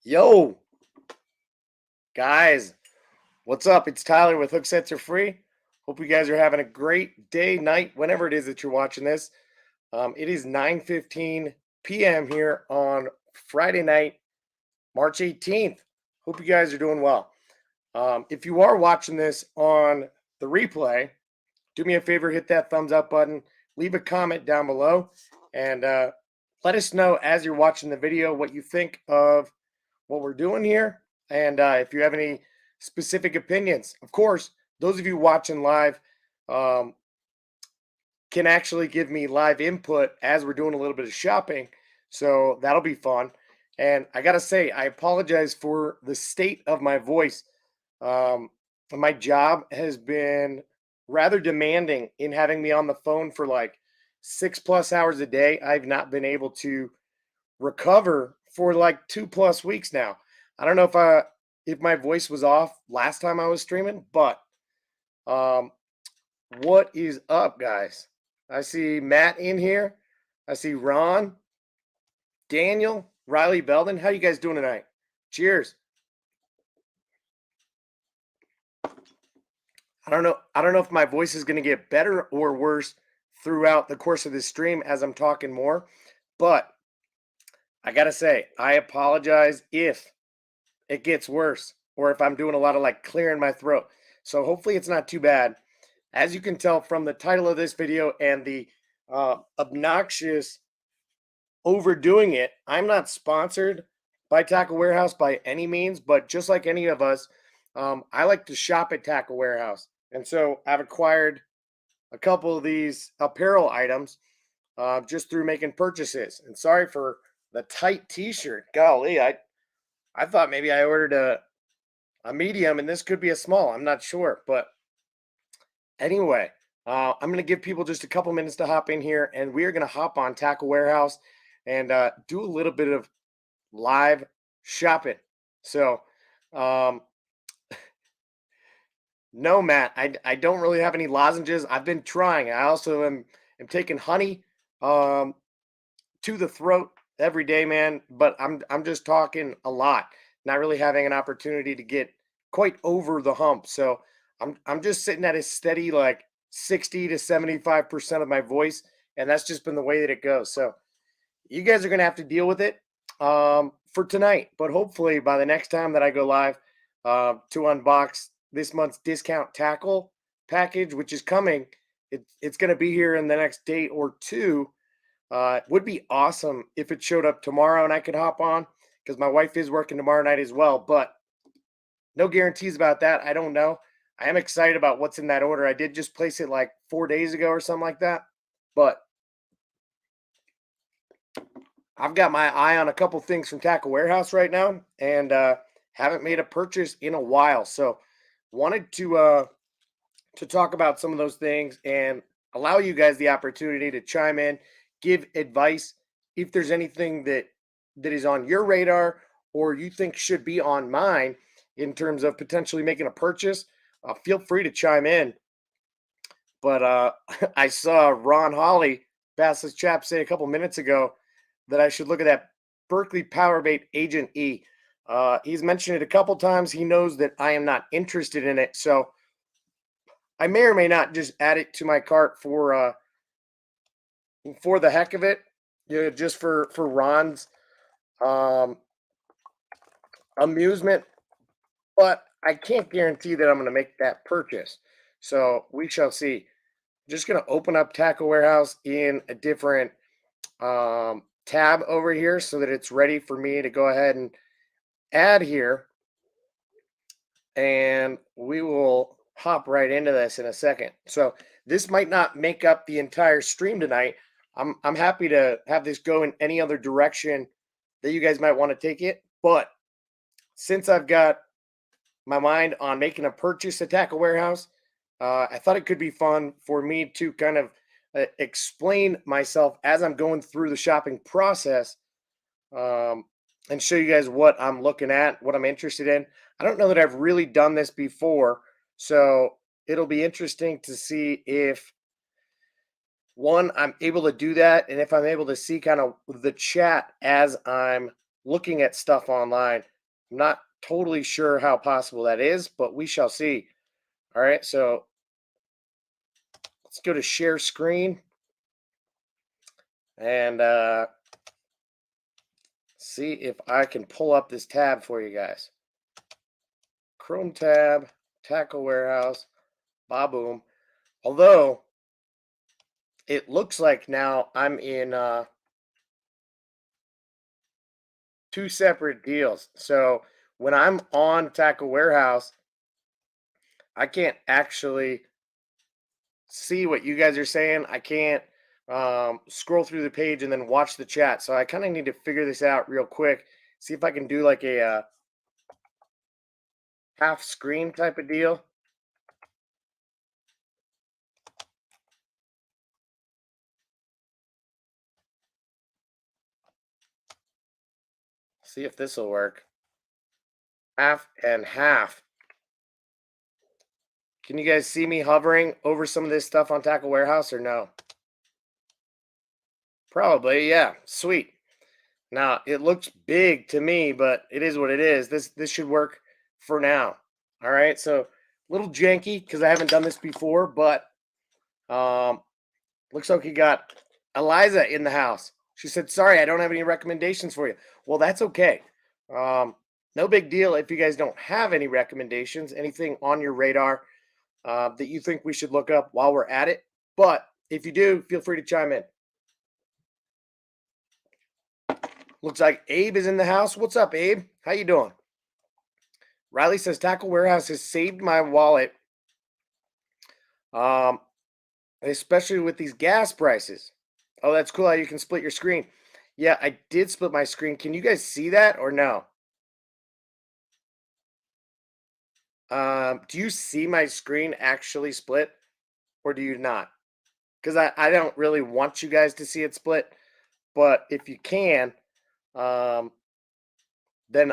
Yo, guys, what's up? It's Tyler with Hook Sets Are Free. Hope you guys are having a great day, night, whenever it is that you're watching this. It is 9:15 p.m. here on Friday night, March 18th. Hope you guys are doing well. If you are watching this on the replay, do me a favor, hit that thumbs up button, leave a comment down below, and let us know as you're watching the video what you think of what we're doing here, and if you have any specific opinions. Of course, those of you watching live um, can actually give me live input as we're doing a little bit of shopping, so that'll be fun. And I gotta say, I apologize for the state of my voice. um, my job has been rather demanding in having me on the phone for like 6+ hours a day. I've not been able to recover for like 2+ weeks now. I don't know if my voice was off last time I was streaming, but um what is up, guys? I see Matt in here. I see Ron, Daniel, Riley Belden. How you guys doing tonight? Cheers. I don't know if my voice is going to get better or worse throughout the course of this stream as I'm talking more, but I got to say, I apologize if it gets worse or if I'm doing a lot of like clearing my throat. So hopefully it's not too bad. As you can tell from the title of this video and the obnoxious overdoing it, I'm not sponsored by Tackle Warehouse by any means, but just like any of us, I like to shop at Tackle Warehouse. And so I've acquired a couple of these apparel items just through making purchases. And sorry for the tight t-shirt. Golly, I thought maybe I ordered a medium and this could be a small. I'm not sure. But anyway, I'm going to give people just a couple minutes to hop in here, and we are going to hop on Tackle Warehouse and do a little bit of live shopping. So, um, no, Matt, I don't really have any lozenges. I've been trying. I also am taking honey um, to the throat every day, man. But I'm just talking a lot, not really having an opportunity to get quite over the hump. So I'm just sitting at a steady like 60 to 75% of my voice, and that's just been the way that it goes. So you guys are gonna have to deal with it for tonight. But hopefully by the next time that I go live to unbox this month's discount tackle package, which is coming, it's gonna be here in the next day or two. It would be awesome if it showed up tomorrow and I could hop on because my wife is working tomorrow night as well. But no guarantees about that. I don't know. I am excited about what's in that order. I did just place it like 4 days ago or something like that. But I've got my eye on a couple things from Tackle Warehouse right now, and haven't made a purchase in a while. So wanted to talk about some of those things and allow you guys the opportunity to chime in, give advice if there's anything that is on your radar or you think should be on mine in terms of potentially making a purchase. Feel free to chime in. But I saw Ron Holly, Bass's chap, say a couple minutes ago that I should look at that Berkeley Powerbait Agent E. He's mentioned it a couple times. He knows that I am not interested in it, so I may or may not just add it to my cart for the heck of it, just for Ron's um, amusement. But I can't guarantee that I'm going to make that purchase. So we shall see. Just going to open up Tackle Warehouse in a different tab over here so that it's ready for me to go ahead and add here. And we will hop right into this in a second. So this might not make up the entire stream tonight. I'm happy to have this go in any other direction that you guys might want to take it. But since I've got my mind on making a purchase at Tackle Warehouse, I thought it could be fun for me to kind of explain myself as I'm going through the shopping process, and show you guys what I'm looking at, what I'm interested in. I don't know that I've really done this before, so it'll be interesting to see if one, I'm able to do that, and if I'm able to see kind of the chat as I'm looking at stuff online. I'm not totally sure how possible that is, but we shall see. All right, so let's go to share screen and see if I can pull up this tab for you guys. Chrome tab, Tackle Warehouse, Baboom. Although it looks like now I'm in two separate deals. So when I'm on Tackle Warehouse, I can't actually see what you guys are saying. I can't scroll through the page and then watch the chat. So I kind of need to figure this out real quick. See if I can do like a half screen type of deal. See if this will work. Half and half. Can you guys see me hovering over some of this stuff on Tackle Warehouse or no? Probably, yeah. Sweet. Now, it looks big to me, but it is what it is. This should work for now. All right, so a little janky because I haven't done this before, but looks like we got Eliza in the house. She said, sorry, I don't have any recommendations for you. Well, that's okay. No big deal if you guys don't have any recommendations, anything on your radar that you think we should look up while we're at it. But if you do, feel free to chime in. Looks like Abe is in the house. What's up, Abe? How you doing? Riley says Tackle Warehouse has saved my wallet, especially with these gas prices. Oh, that's cool how you can split your screen. Yeah, I did split my screen. Can you guys see that or no? Do you see my screen actually split or do you not? Because I don't really want you guys to see it split, but if you can, then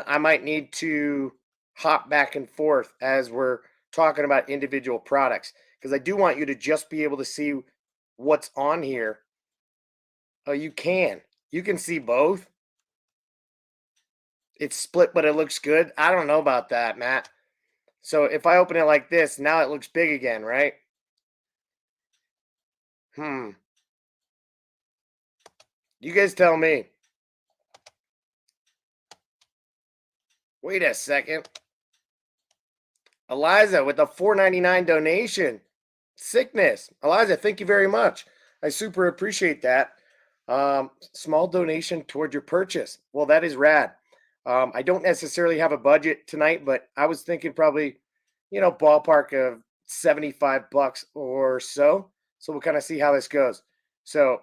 I might need to hop back and forth as we're talking about individual products because I do want you to just be able to see what's on here. Oh, you can. You can see both. It's split, but it looks good. I don't know about that, Matt. So if I open it like this, now it looks big again, right? You guys tell me. Wait a second. Eliza with a $4.99 donation. Sickness. Eliza, thank you very much. I super appreciate that. Small donation toward your purchase. Well, that is rad. I don't necessarily have a budget tonight, but I was thinking probably, ballpark of 75 bucks or so. So we'll kind of see how this goes. So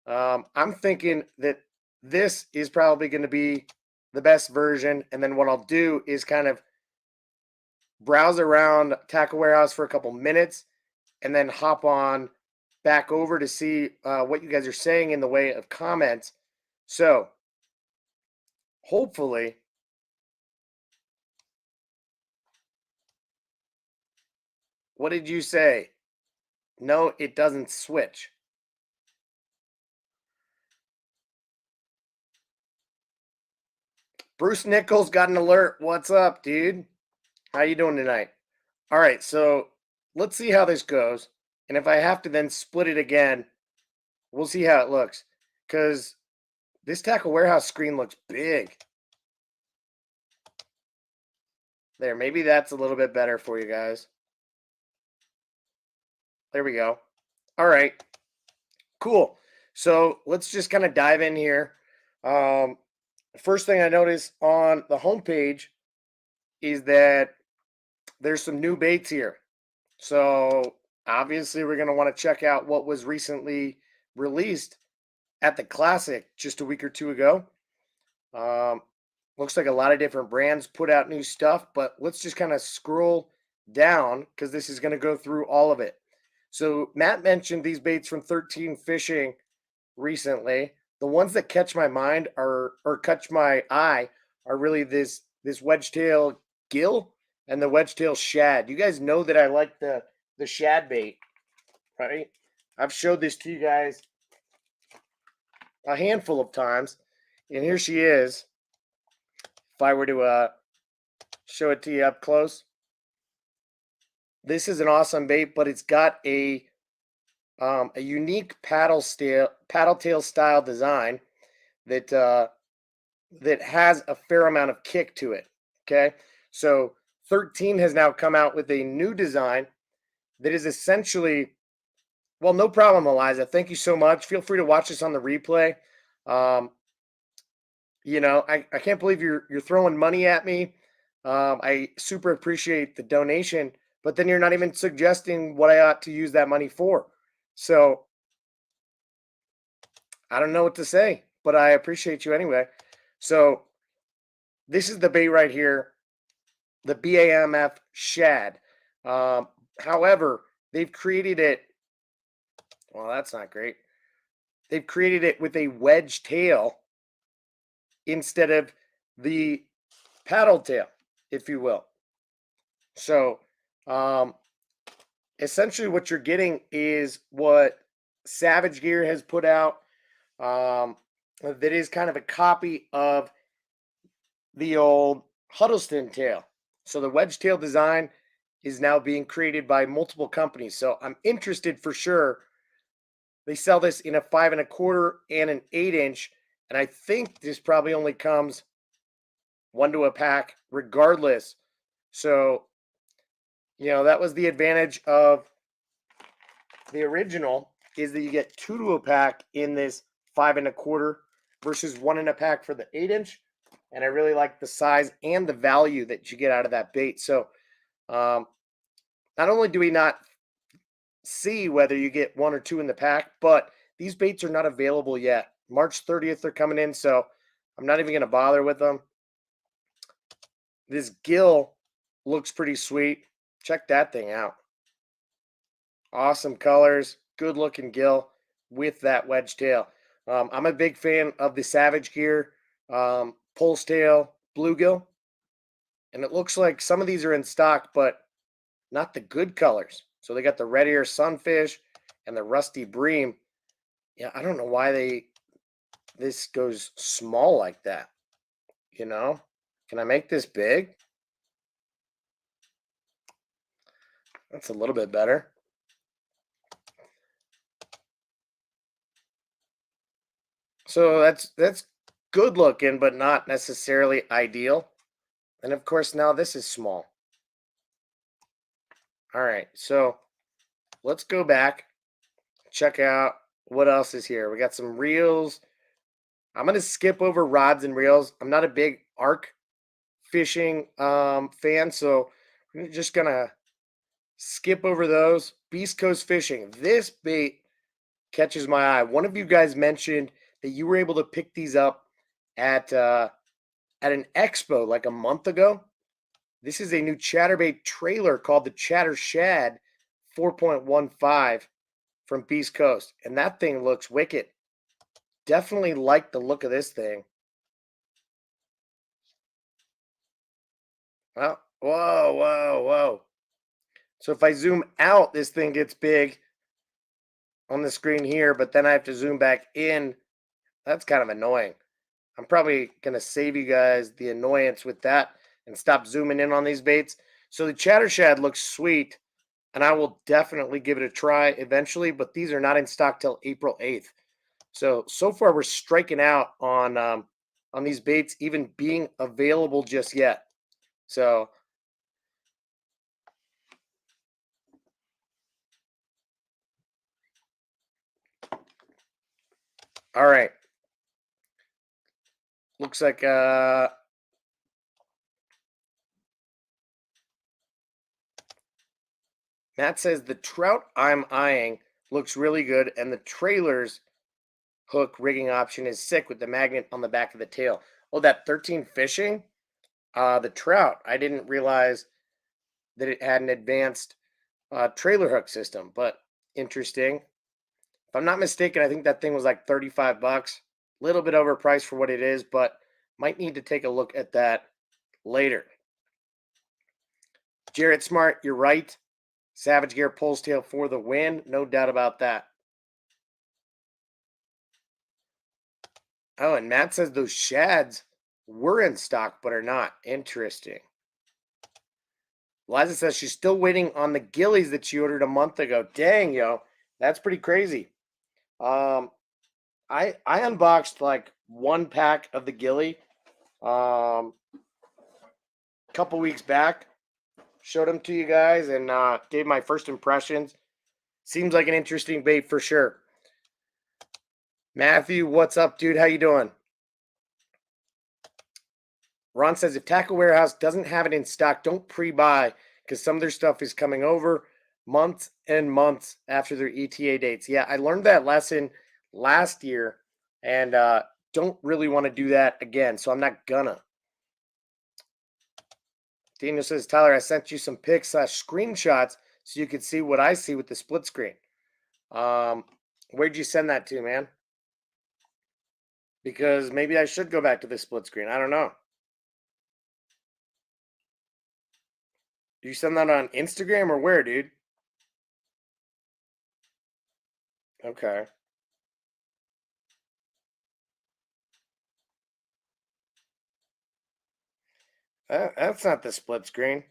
I'm thinking that this is probably going to be the best version. And then what I'll do is kind of browse around Tackle Warehouse for a couple minutes and then hop on back over to see what you guys are saying in the way of comments. So hopefully what did you say? No, it doesn't switch. Bruce Nichols got an alert. What's up, dude? How you doing tonight? All right, so let's see how this goes. And if I have to then split it again, we'll see how it looks. Because this Tackle Warehouse screen looks big. There, maybe that's a little bit better for you guys. There we go. All right, cool. So let's just kind of dive in here. First thing I noticed on the homepage is that there's some new baits here. So obviously we're going to want to check out what was recently released at the Classic just a week or two ago. Looks like a lot of different brands put out new stuff, but let's just kind of scroll down because this is going to go through all of it. So Matt mentioned these baits from 13 Fishing recently. The ones that catch my mind or catch my eye are really this Wedgetail gill and the Wedgetail shad. You guys know that I like the shad bait, right? I've showed this to you guys a handful of times, and here she is. If I were to show it to you up close. This is an awesome bait, but it's got a unique paddle tail style design that that has a fair amount of kick to it. Okay, so 13 has now come out with a new design that is essentially, well, no problem, Eliza. Thank you so much. Feel free to watch this on the replay. You know, I can't believe you're throwing money at me. I super appreciate the donation, but then you're not even suggesting what I ought to use that money for. So I don't know what to say, but I appreciate you anyway. So this is the bait right here, the Bamf Shad. However, they've created it. Well, that's not great. They've created it with a wedge tail instead of the paddle tail, if you will. So, essentially, what you're getting is what Savage Gear has put out. That is kind of a copy of the old Huddleston tail. So the wedge tail design is now being created by multiple companies. So I'm interested for sure. They sell this in a 5 1/4 and an 8-inch, and I think this probably only comes one to a pack regardless. So, you know, that was the advantage of the original, is that you get 2 to a pack in this 5 1/4 versus 1 in a pack for the 8-inch. And I really like the size and the value that you get out of that bait. So not only do we not see whether you get 1 or 2 in the pack, but these baits are not available yet. March 30th they're coming in, so I'm not even going to bother with them. This gill looks pretty sweet. Check that thing out. Awesome colors, good looking gill with that wedge tail. I'm a big fan of the Savage Gear pulse tail bluegill, and it looks like some of these are in stock, but not the good colors. So they got the red ear sunfish and the rusty bream. Yeah, I don't know why this goes small like that. You know, can I make this big? That's a little bit better. So that's good looking, but not necessarily ideal. And of course, now this is small. All right, so let's go back, check out what else is here. We got some reels. I'm going to skip over rods and reels. I'm not a big arc fishing fan, so I'm just going to skip over those. Beast Coast Fishing. This bait catches my eye. One of you guys mentioned that you were able to pick these up at an expo like a month ago. This is a new Chatterbait trailer called the Lavender Shad 4.15 from Beast Coast, and that thing looks wicked. Definitely like the look of this thing. Oh, whoa, whoa, whoa. So if I zoom out, this thing gets big on the screen here, but then I have to zoom back in. That's kind of annoying. I'm probably going to save you guys the annoyance with that and stop zooming in on these baits. So the Lavender Shad looks sweet, and I will definitely give it a try eventually, but these are not in stock till April 8th. So far we're striking out on these baits even being available just yet. So all right. Looks like Matt says the trout I'm eyeing looks really good, and the trailer's hook rigging option is sick with the magnet on the back of the tail. Oh, that 13 fishing? The trout. I didn't realize that it had an advanced trailer hook system, but interesting. If I'm not mistaken, I think that thing was like 35 bucks. A little bit overpriced for what it is, but might need to take a look at that later. Jared Smart, you're right. Savage Gear pulls tail for the win. No doubt about that. Oh, and Matt says those shads were in stock but are not. Interesting. Liza says she's still waiting on the gillies that she ordered a month ago. Dang, yo, that's pretty crazy. Um, I unboxed like one pack of the gilly a couple weeks back. Showed them to you guys and gave my first impressions. Seems like an interesting bait for sure. Matthew, what's up, dude? How you doing? Ron says if Tackle Warehouse doesn't have it in stock, don't pre-buy because some of their stuff is coming over months and months after their ETA dates. Yeah, I learned that lesson last year and don't really want to do that again, so I'm not gonna. Daniel says, Tyler, I sent you some pics / screenshots so you could see what I see with the split screen. Where'd you send that to, man? Because maybe I should go back to the split screen. I don't know. You send that on Instagram or where, dude? Okay. That's not the split screen.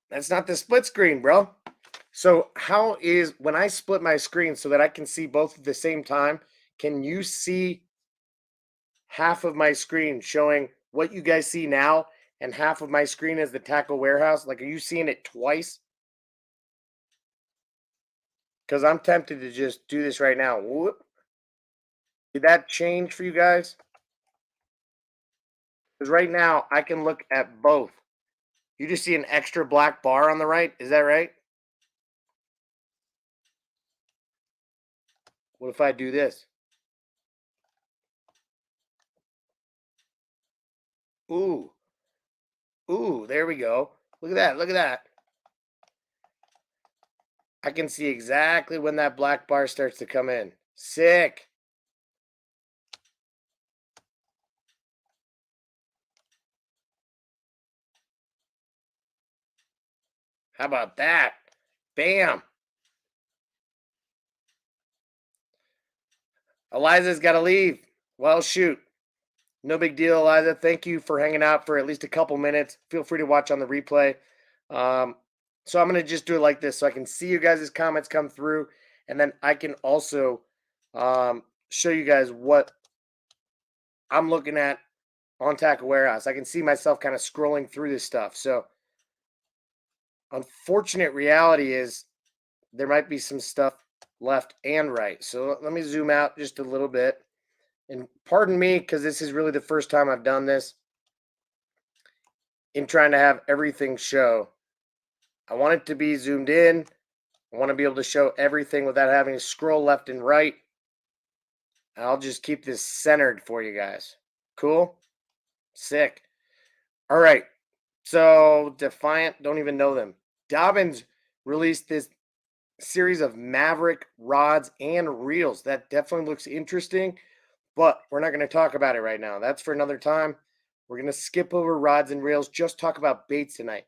That's not the split screen, bro. So how is, when I split my screen so that I can see both at the same time, can you see half of my screen showing what you guys see now and half of my screen is the Tackle Warehouse? Like, are you seeing it twice? Because I'm tempted to just do this right now. Whoop. Did that change for you guys? Because right now I can look at both. You just see an extra black bar on the right. Is that right? What if I do this? Ooh. Ooh, there we go. Look at that. Look at that. I can see exactly when that black bar starts to come in. Sick. How about that? Bam. Eliza's got to leave. Well, shoot. No big deal, Eliza. Thank you for hanging out for at least a couple minutes. Feel free to watch on the replay. So I'm going to just do it like this so I can see you guys' comments come through. And then I can also show you guys what I'm looking at on Tackle Warehouse. I can see myself kind of scrolling through this stuff. So unfortunate reality is there might be some stuff left and right. So let me zoom out just a little bit. And pardon me, because this is really the first time I've done this in trying to have everything show. I want it to be zoomed in. I want to be able to show everything without having to scroll left and right. I'll just keep this centered for you guys. Cool? Sick. All right. So Defiant, don't even know them. Dobbins released this series of Maverick rods and reels. That definitely looks interesting, but we're not going to talk about it right now. That's for another time. We're going to skip over rods and reels, just talk about baits tonight.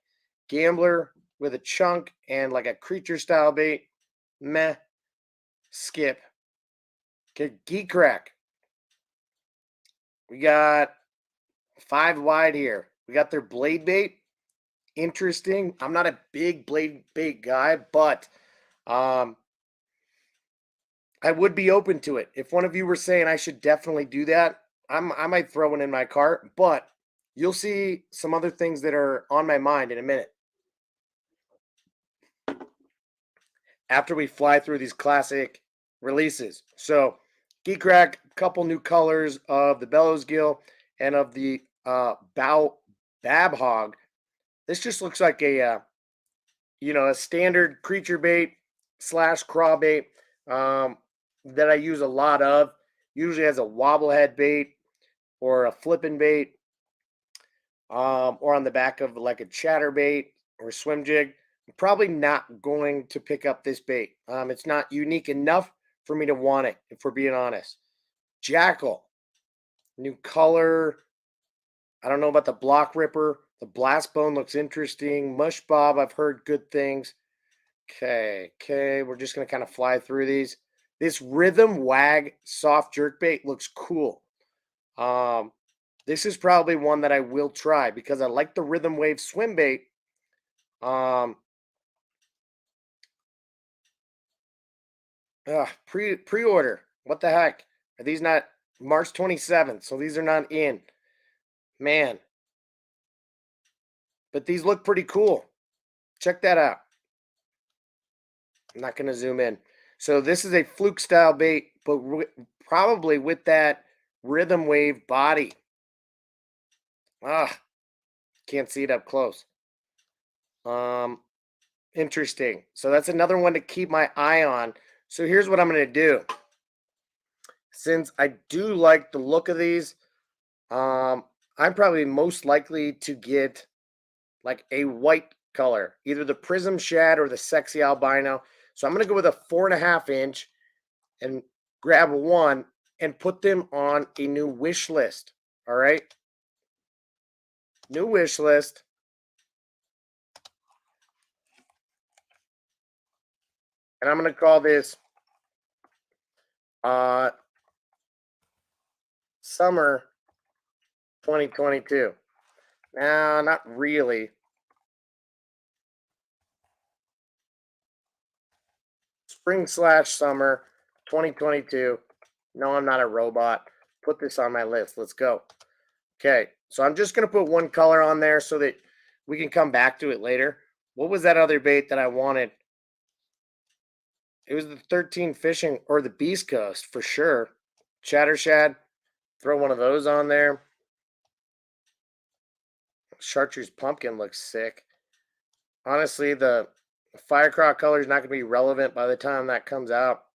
Gambler with a chunk and like a creature style bait. Meh. Skip. Okay, Geek Crack. We got 5 wide here. We got their blade bait. Interesting. I'm not a big blade bait guy, but I would be open to it. If one of you were saying I should definitely do that, I might throw one in my cart, but you'll see some other things that are on my mind in a minute. After we fly through these classic releases. So, Geek Rack, a couple new colors of the Bellows Gill and of the Bab Hog. This just looks like a a standard creature bait / craw bait that I use a lot of. Usually has a wobblehead bait or a flipping bait, or on the back of like a chatterbait or swim jig. I'm probably not going to pick up this bait. It's not unique enough for me to want it, if we're being honest. Jackal, new color. I don't know about the block ripper. The blast bone looks interesting. Mush Bob, I've heard good things. Okay. We're just going to kind of fly through these. This rhythm wag soft jerk bait looks cool. This is probably one that I will try because I like the Rhythm Wave Swimbait. Pre-order. What the heck? Are these not March 27th? So these are not in. Man. But these look pretty cool. Check that out. I'm not going to zoom in. So this is a fluke style bait, but probably with that Rhythm Wave body. Can't see it up close. Interesting. So that's another one to keep my eye on. So here's what I'm going to do. Since I do like the look of these, I'm probably most likely to get like a white color, either the Prism Shad or the Sexy Albino. So I'm going to go with a 4.5 inch and grab one and put them on a new wish list. All right. New wish list. And I'm going to call this Summer 2022. Nah, not really. Spring/summer 2022. No, I'm not a robot. Put this on my list. Let's go. Okay, so I'm just going to put one color on there so that we can come back to it later. What was that other bait that I wanted? It was the 13 fishing or the Beast Coast for sure. Chatter Shad. Throw one of those on there. Chartreuse pumpkin looks sick. Honestly, the Firecraw color is not going to be relevant by the time that comes out.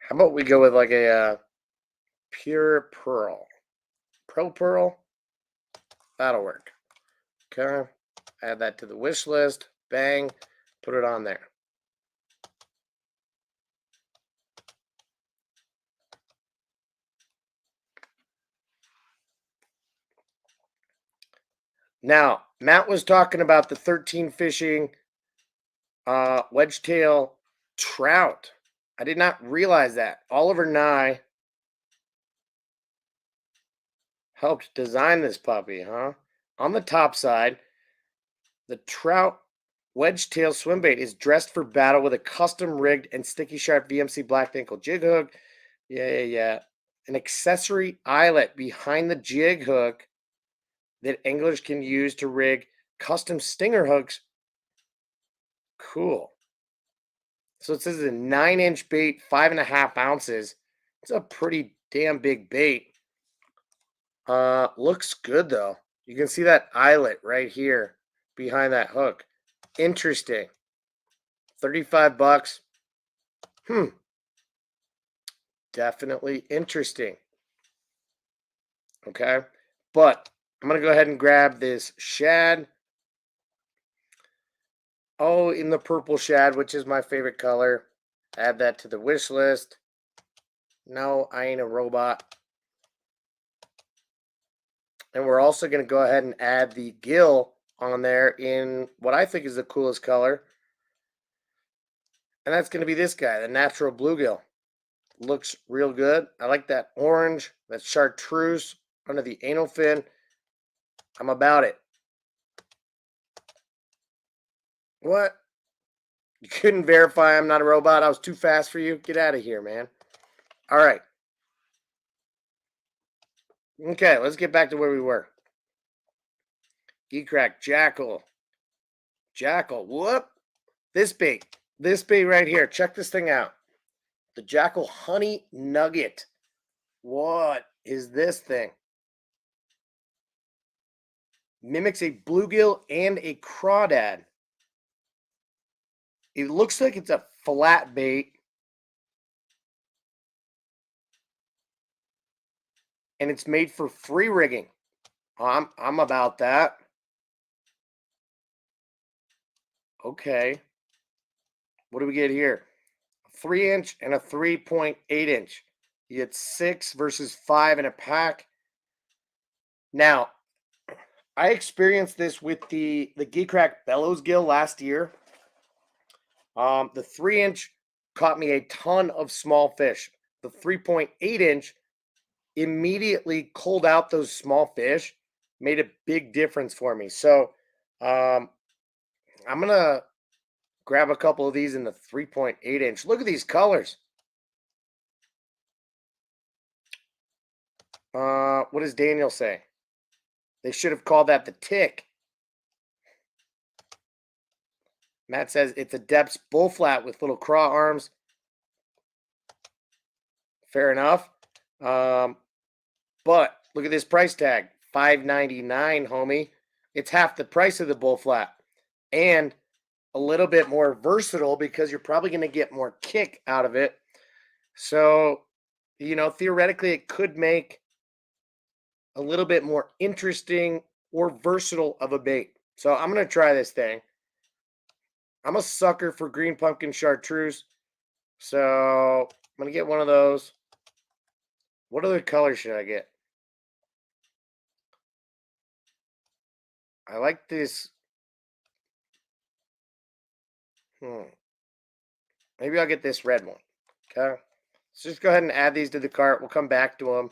How about we go with like a pure pearl? Pearl? That'll work. Okay. Add that to the wish list. Bang. Put it on there. Now, Matt was talking about the 13 fishing Wedgetail Trout. I did not realize that. Oliver Nye helped design this puppy, huh? On the top side, the Trout Wedgetail Swimbait is dressed for battle with a custom rigged and sticky sharp VMC black ankle jig hook. Yeah. An accessory eyelet behind the jig hook that anglers can use to rig custom stinger hooks. Cool. So it says a 9-inch bait, 5.5 ounces. It's a pretty damn big bait. Looks good though. You can see that eyelet right here behind that hook. Interesting. 35 bucks. Definitely interesting. Okay. But I'm going to go ahead and grab this shad. Oh, in the purple shad, which is my favorite color. Add that to the wish list. No, I ain't a robot. And we're also going to go ahead and add the gill on there in what I think is the coolest color. And that's going to be this guy, the natural bluegill. Looks real good. I like that orange, that chartreuse under the anal fin. I'm about it. What? You couldn't verify I'm not a robot? I was too fast for you? Get out of here, man. All right. Okay, let's get back to where we were. Geek-Crack, Jackal. Whoop. This bait right here. Check this thing out. The Jackal Honey Nugget. What is this thing? Mimics a bluegill and a crawdad. It looks like it's a flat bait. And it's made for free rigging. I'm about that. Okay. What do we get here? A 3-inch and a 3.8 inch. You get 6 versus 5 in a pack. Now, I experienced this with the Geek-Crack Bellows gill last year. The 3-inch caught me a ton of small fish. The 3.8 inch immediately culled out those small fish, made a big difference for me. So I'm going to grab a couple of these in the 3.8 inch. Look at these colors. What does Daniel say? They should have called that the tick. Matt says it's a depths bull flat with little craw arms. Fair enough. But look at this price tag, $5.99, homie. It's half the price of the bull flat, and a little bit more versatile because you're probably going to get more kick out of it. So, theoretically, it could make a little bit more interesting or versatile of a bait. So I'm going to try this thing. I'm a sucker for green pumpkin chartreuse. So I'm going to get one of those. What other colors should I get? I like this. Maybe I'll get this red one. Okay. Let's just go ahead and add these to the cart. We'll come back to them.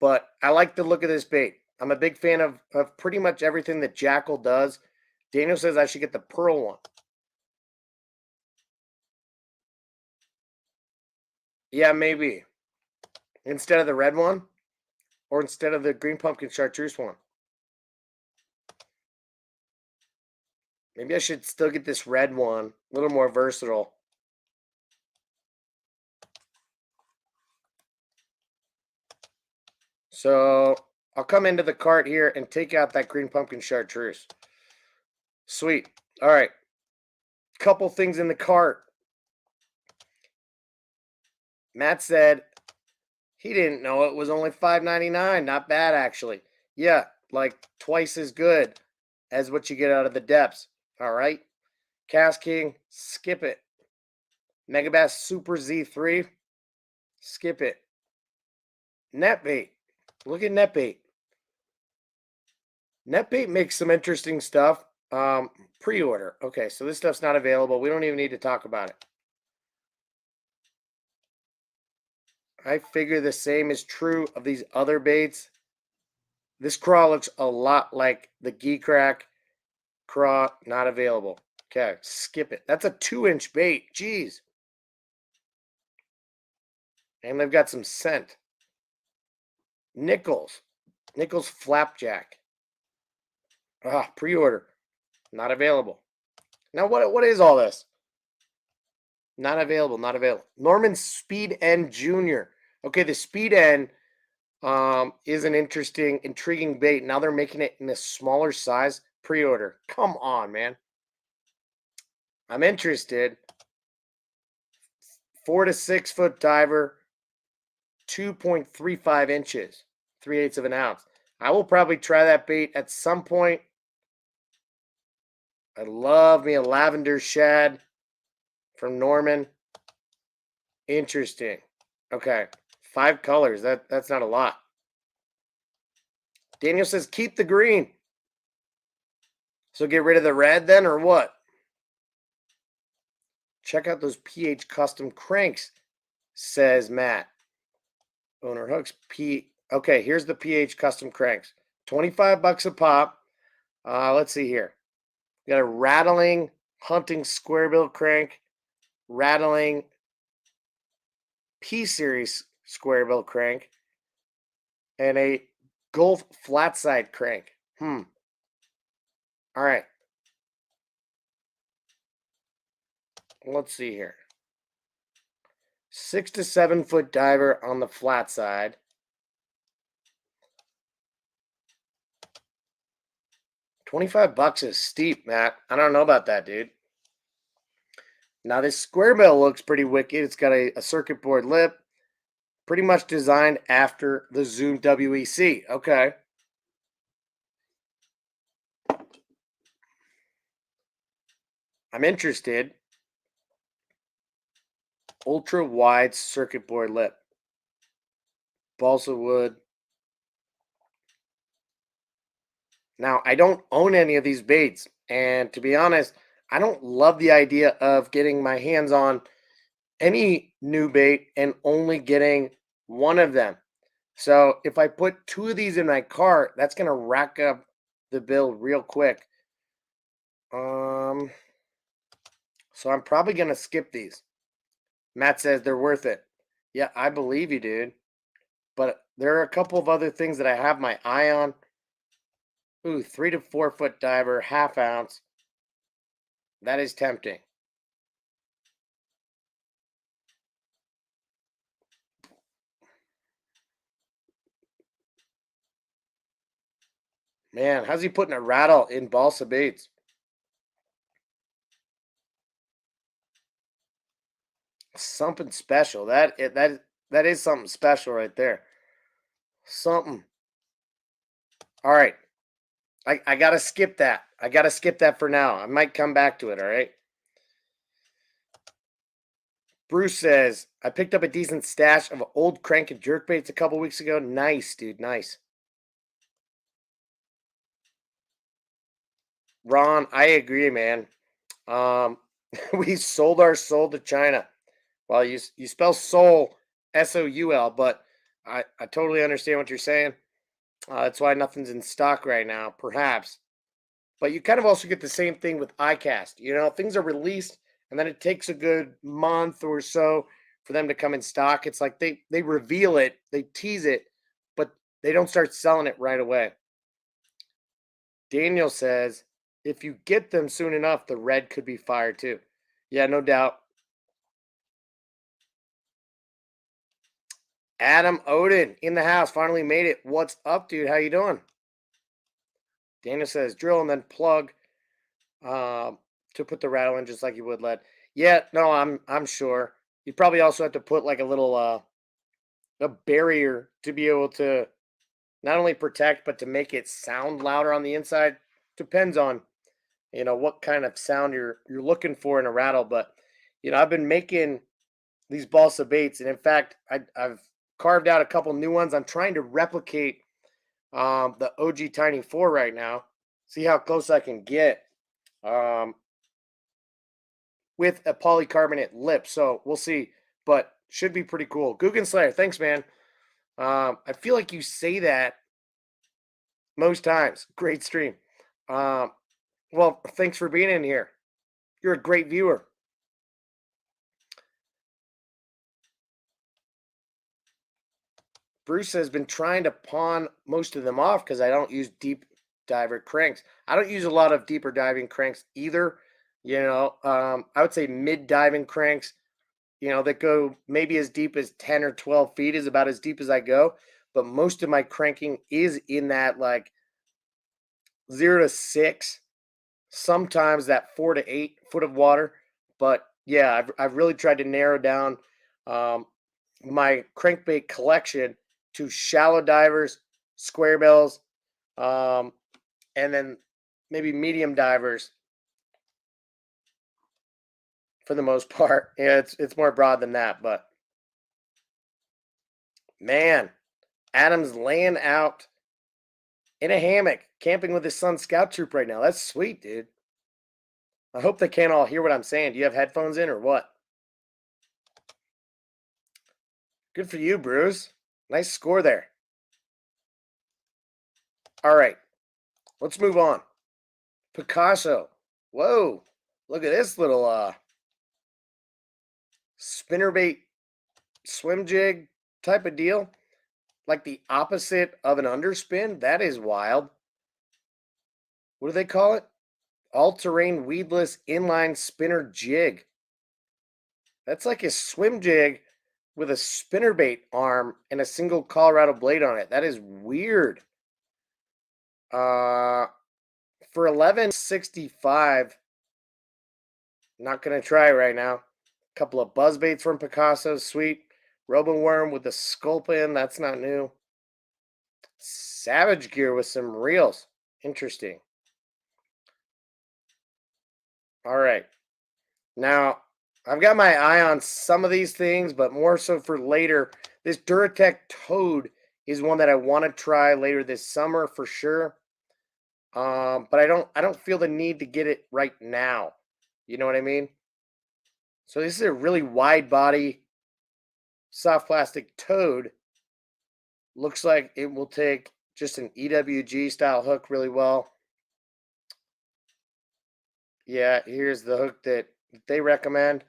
But I like the look of this bait. I'm a big fan of pretty much everything that Jackal does. Daniel says I should get the pearl one. Yeah, maybe. Instead of the red one? Or instead of the green pumpkin chartreuse one? Maybe I should still get this red one. A little more versatile. So I'll come into the cart here and take out that green pumpkin chartreuse. Sweet. All right. Couple things in the cart. Matt said he didn't know it was only $5.99. Not bad, actually. Yeah, like twice as good as what you get out of the depths. All right. Cast King, skip it. Megabass Super Z3, skip it. Netbait. Look at Netbait. Netbait makes some interesting stuff. Pre-order. Okay, so this stuff's not available. We don't even need to talk about it. I figure the same is true of these other baits. This craw looks a lot like the Bkk craw, not available. Okay, skip it. That's a 2-inch bait. Jeez. And they've got some scent. Nichols Flapjack. Pre-order. Not available. Now, what is all this? Not available, not available. Norman Speed N Jr. Okay, the Speed N is an interesting, intriguing bait. Now they're making it in a smaller size. Pre-order. Come on, man. I'm interested. 4 to 6 foot diver, 2.35 inches, 3/8 of an ounce. I will probably try that bait at some point. I love me a Lavender Shad from Norman. Interesting. Okay. 5 colors. That's not a lot. Daniel says keep the green. So get rid of the red then, or what? Check out those PH custom cranks, says Matt. Owner Hooks. Okay, here's the PH custom cranks. $25 a pop. Let's see here. We got a rattling hunting squarebill crank, rattling P-series squarebill crank, and a Gulf flatside crank. All right. Let's see here. 6 to 7 foot diver on the flat side. $25 is steep, Matt. I don't know about that, dude. Now, this squarebill looks pretty wicked. It's got a circuit board lip. Pretty much designed after the Zoom WEC. Okay. I'm interested. Ultra wide circuit board lip. Balsa wood. Now, I don't own any of these baits. And to be honest, I don't love the idea of getting my hands on any new bait and only getting one of them. So if I put two of these in my cart, that's going to rack up the bill real quick. Um, so I'm probably going to skip these. Matt says they're worth it. Yeah, I believe you, dude. But there are a couple of other things that I have my eye on. Ooh, 3 to 4 foot diver, half ounce. That is tempting. Man, how's he putting a rattle in balsa baits? Something special. That is something special right there. Something. All right. I gotta skip that. I gotta skip that for now. I might come back to it, all right? Bruce says, I picked up a decent stash of old crank and jerk baits a couple weeks ago. Nice, dude. Nice. Ron, I agree, man. Um, we sold our soul to China. Well, you spell soul Soul, but I totally understand what you're saying. That's why nothing's in stock right now, perhaps. But you kind of also get the same thing with iCast. You know, things are released and then it takes a good month or so for them to come in stock. It's like they reveal it, they tease it, but they don't start selling it right away. Daniel says, if you get them soon enough, the red could be fire too. Yeah, no doubt. Adam Odin in the house finally made it. What's up, dude? How you doing? Daniel says drill and then plug to put the rattle in just like you would lead. Yeah, no, I'm sure. You probably also have to put like a little a barrier to be able to not only protect but to make it sound louder on the inside. Depends on what kind of sound you're looking for in a rattle. But I've been making these balsa baits, and in fact, I've carved out a couple new ones. I'm trying to replicate the OG Tiny 4 right now. See how close I can get um, with a polycarbonate lip. So we'll see, but should be pretty cool. Guggen Slayer, thanks, man. I feel like you say that most times. Great stream. Um, well, thanks for being in here. You're a great viewer. Bruce has been trying to pawn most of them off because I don't use deep diver cranks. I don't use a lot of deeper diving cranks either. I would say mid diving cranks, that go maybe as deep as 10 or 12 feet is about as deep as I go. But most of my cranking is in that like 0 to 6, sometimes that 4 to 8 foot of water. But yeah, I've really tried to narrow down um, my crankbait collection to shallow divers, square bills, um, and then maybe medium divers for the most part. Yeah, it's more broad than that, but man, Adam's laying out in a hammock, camping with his son's scout troop right now. That's sweet, dude. I hope they can't all hear what I'm saying. Do you have headphones in or what? Good for you, Bruce. Nice score there. All right, let's move on. Picasso. Whoa, look at this little spinnerbait swim jig type of deal. Like the opposite of an underspin. That is wild. What do they call it? All-terrain weedless inline spinner jig. That's like a swim jig with a spinnerbait arm and a single Colorado blade on it. That is weird. For 1165, not gonna try right now. A couple of buzz baits from Picasso, sweet. Robo Worm with the sculpin, that's not new. Savage gear with some reels. Interesting. All right. Now, I've got my eye on some of these things, but more so for later. This Duratec Toad is one that I want to try later this summer for sure. But I don't feel the need to get it right now. You know what I mean? So this is a really wide body soft plastic toad. Looks like it will take just an EWG style hook really well. Yeah, here's the hook that they recommend.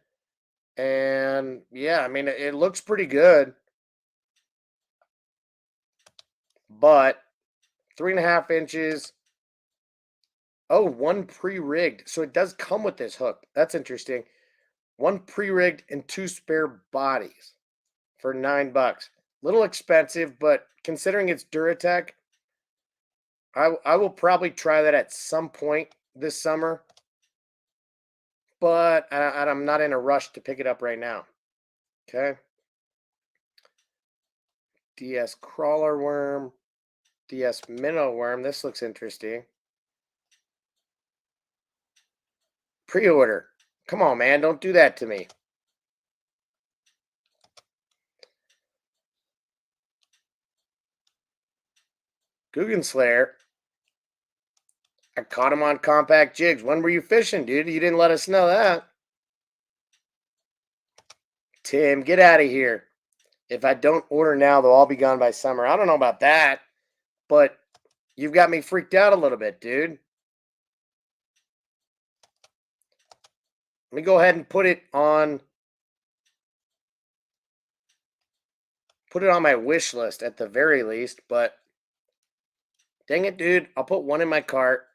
And yeah, I mean, it looks pretty good, but 3.5 inches. Oh, one pre-rigged. So it does come with this hook. That's interesting. One pre-rigged and 2 spare bodies for $9. Little expensive, but considering it's Duratec, I will probably try that at some point this summer. But I'm not in a rush to pick it up right now. Okay. DS crawler worm, DS minnow worm. This looks interesting. Pre-order. Come on, man. Don't do that to me. Guggen Slayer. I caught him on compact jigs. When were you fishing, dude? You didn't let us know that. Tim, get out of here. If I don't order now, they'll all be gone by summer. I don't know about that, but you've got me freaked out a little bit, dude. Let me go ahead and put it on my wish list at the very least, but dang it, dude. I'll put one in my cart.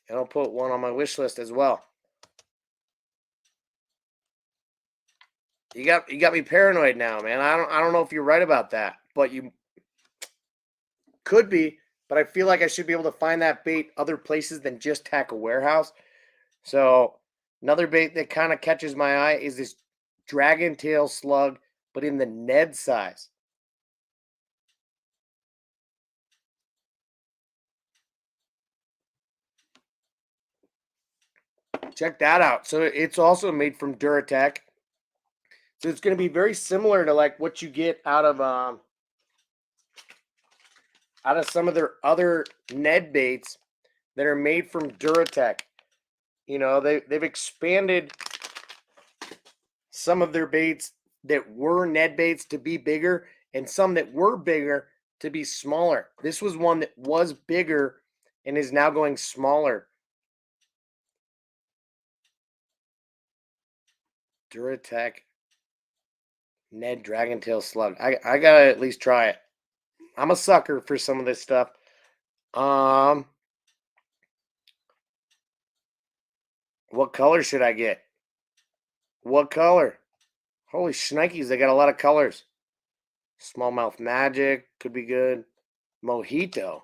And I'll put one on my wish list as well. You got me paranoid now, man. I don't know if you're right about that, but you could be. But I feel like I should be able to find that bait other places than just Tackle Warehouse. So another bait that kind of catches my eye is this dragon tail slug, but in the Ned size. Check that out. So it's also made from Duratec. So it's going to be very similar to like what you get out of some of their other Ned baits that are made from Duratec. You know, they've expanded some of their baits that were Ned baits to be bigger, and some that were bigger to be smaller. This was one that was bigger and is now going smaller. Duratec Ned Dragontail Slug. I gotta at least try it. I'm a sucker for some of this stuff. What color should I get? What color? Holy shnikes, they got a lot of colors. Smallmouth Magic could be good. Mojito.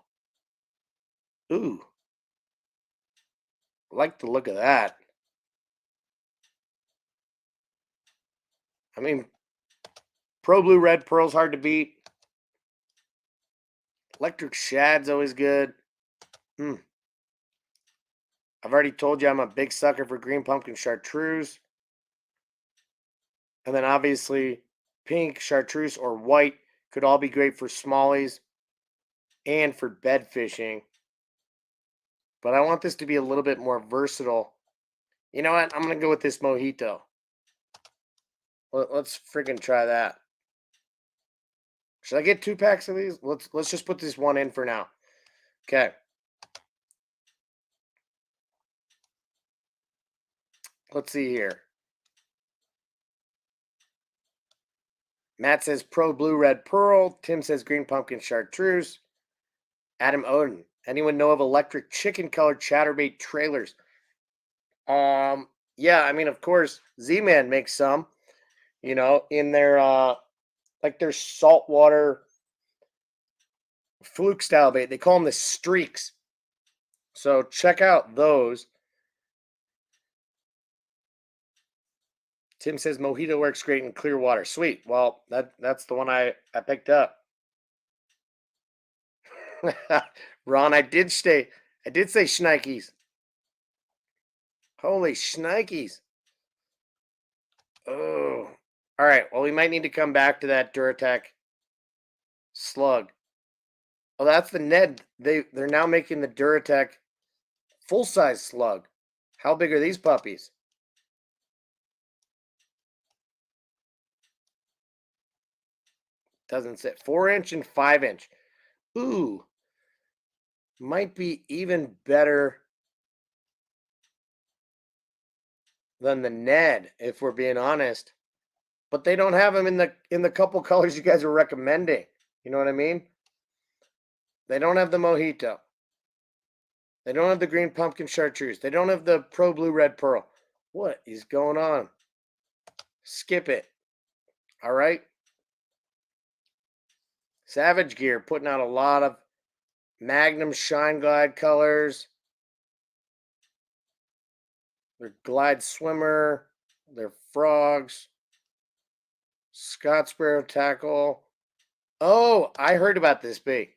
Ooh. I like the look of that. I mean, Pro Blue Red Pearl's hard to beat. Electric Shad's always good. I've already told you I'm a big sucker for green pumpkin chartreuse. And then obviously pink, chartreuse, or white could all be great for smallies and for bed fishing. But I want this to be a little bit more versatile. You know what? I'm going to go with this mojito. Let's freaking try that. Should I get 2 packs of these? Let's just put this one in for now. Okay. Let's see here. Matt says Pro Blue Red Pearl. Tim says Green Pumpkin Chartreuse. Adam Odin. Anyone know of electric chicken colored Chatterbait trailers? Yeah, I mean, of course, Z-Man makes some, you know, in their like their saltwater fluke style bait. They call them the streaks. So check out those. Tim says Mojito works great in clear water. Sweet. Well, that's the one I picked up. Ron, I did say shnikes. Holy shnikes. Oh. All right. Well, we might need to come back to that Duratec slug. Oh, that's the Ned. They're now making the Duratec full-size slug. How big are these puppies? Doesn't say. 4-inch and 5-inch. Ooh. Might be even better than the Ned, if we're being honest. But they don't have them in the couple colors you guys are recommending. You know what I mean? They don't have the Mojito. They don't have the green pumpkin chartreuse. They don't have the Pro Blue Red Pearl. What is going on? Skip it. All right. Savage Gear putting out a lot of Magnum Shine Glide colors. Their Glide Swimmer. Their Frogs. Scott Sparrow Tackle. Oh, I heard about this bait.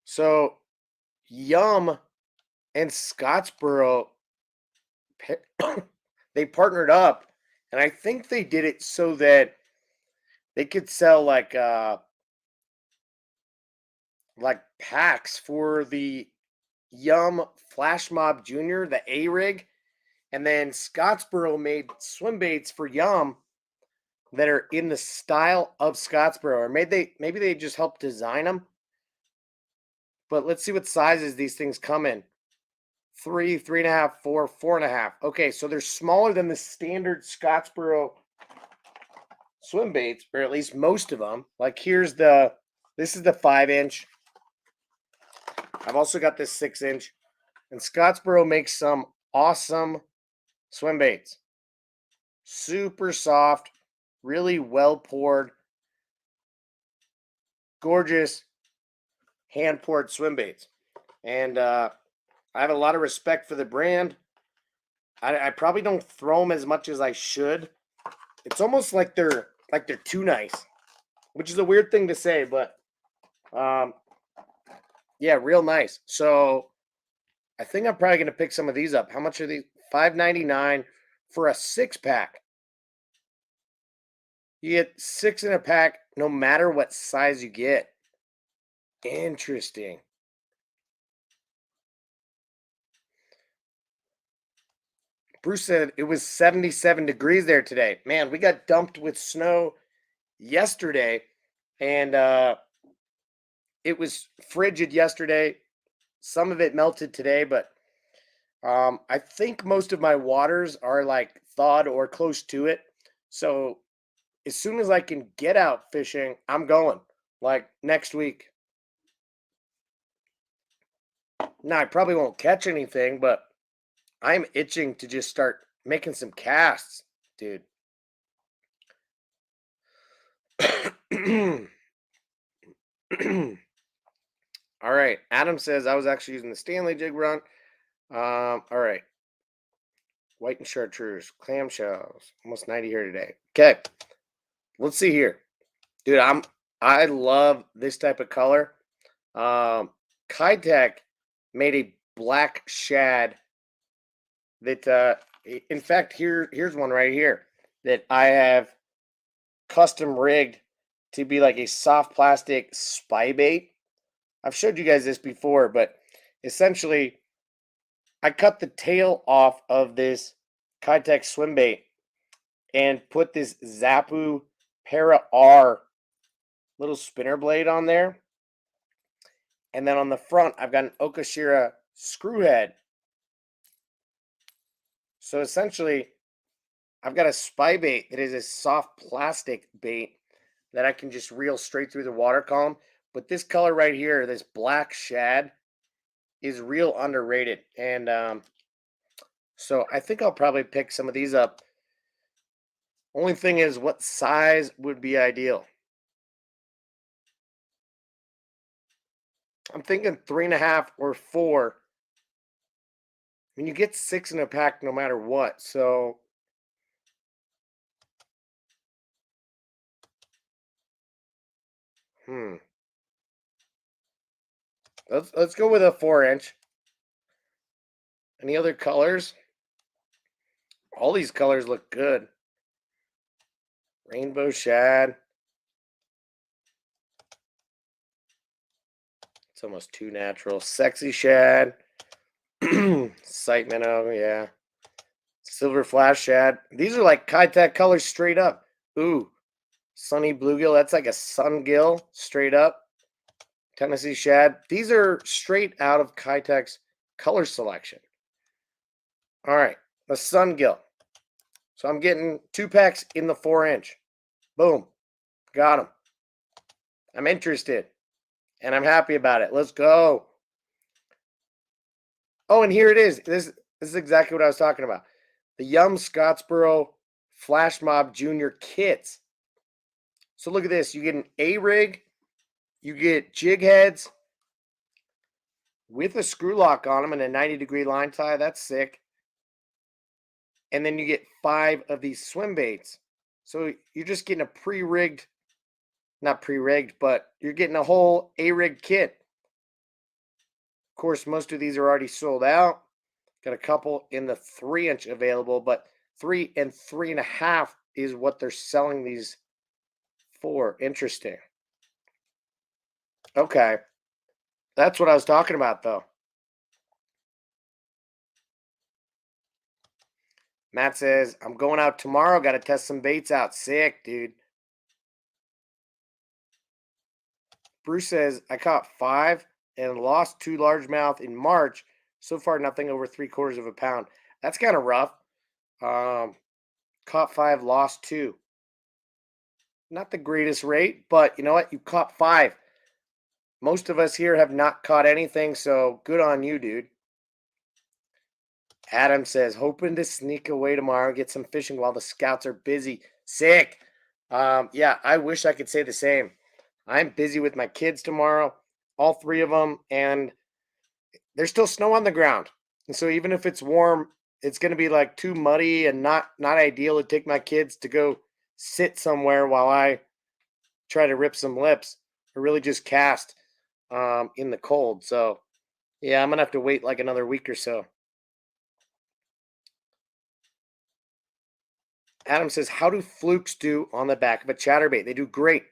So, Yum and Scottsboro, they partnered up, and I think they did it so that they could sell like packs for the Yum Flash Mob Junior, the A rig, and then Scottsboro made swim baits for Yum that are in the style of Scottsboro, or maybe they just helped design them. But let's see what sizes these things come in. 3, 3.5, 4, 4.5. Okay, so they're smaller than the standard Scottsboro swim baits, or at least most of them. Like this is the 5-inch. I've also got this 6-inch. And Scottsboro makes some awesome swim baits. Super soft, really well poured, gorgeous hand poured swim baits. And I have a lot of respect for the brand. I probably don't throw them as much as I should. It's almost like they're too nice, which is a weird thing to say, but yeah, real nice. So I think I'm probably gonna pick some of these up. How much are these? $5.99 for a 6-pack. You get 6 in a pack, no matter what size you get. Interesting. Bruce said it was 77 degrees there today. Man, we got dumped with snow yesterday, and it was frigid yesterday. Some of it melted today, but I think most of my waters are like thawed or close to it. So as soon as I can get out fishing, I'm going. Like next week. Now I probably won't catch anything, but I'm itching to just start making some casts, dude. All right. Adam says I was actually using the Stanley jig run. All right. White and chartreuse, clamshells, almost 90 here today. Okay. Let's see here. Dude, I love this type of color. Kitech made a black shad that in fact here's one right here that I have custom rigged to be like a soft plastic spy bait. I've showed you guys this before, but essentially I cut the tail off of this Kitech swim bait and put this Zappu Para R little spinner blade on there. And then on the front, I've got an Okashira screw head. So essentially, I've got a spy bait that is a soft plastic bait that I can just reel straight through the water column. But this color right here, this black shad, is real underrated. And so I think I'll probably pick some of these up. Only thing is, what size would be ideal? I'm thinking 3.5 or 4. I mean, you get 6 in a pack no matter what. So let's go with a 4-inch. Any other colors? All these colors look good. Rainbow shad. It's almost too natural. Sexy shad. Sight minnow, yeah. Silver flash shad. These are like Kitech colors straight up. Ooh, sunny bluegill. That's like a sungill straight up. Tennessee shad. These are straight out of Kitech's color selection. All right, the sungill. So I'm getting 2 packs in the 4-inch. Boom, got them. I'm interested, and I'm happy about it. Let's go. Oh, and here it is. This is exactly what I was talking about. The Yum Scottsboro Flash Mob Junior kits. So look at this. You get an A-rig. You get jig heads with a screw lock on them and a 90-degree line tie. That's sick. And then you get 5 of these swim baits. So you're just getting a pre-rigged, not pre-rigged, but you're getting a whole A-rig kit. Of course, most of these are already sold out. Got a couple in the 3-inch available, but 3 and 3.5 is what they're selling these for. Interesting. Okay. That's what I was talking about, though. Matt says, I'm going out tomorrow. Got to test some baits out. Sick, dude. Bruce says, I caught 5 and lost 2 largemouth in March. So far, nothing over 3/4 of a pound. That's kind of rough. Caught 5, lost 2. Not the greatest rate, but you know what? You caught 5. Most of us here have not caught anything, so good on you, dude. Adam says, hoping to sneak away tomorrow and get some fishing while the scouts are busy. Sick. Yeah, I wish I could say the same. I'm busy with my kids tomorrow, all 3 of them, and there's still snow on the ground. And so even if it's warm, it's going to be like too muddy and not ideal to take my kids to go sit somewhere while I try to rip some lips or really just cast in the cold. So yeah, I'm gonna have to wait like another week or so. Adam says, how do flukes do on the back of a chatterbait? They do great.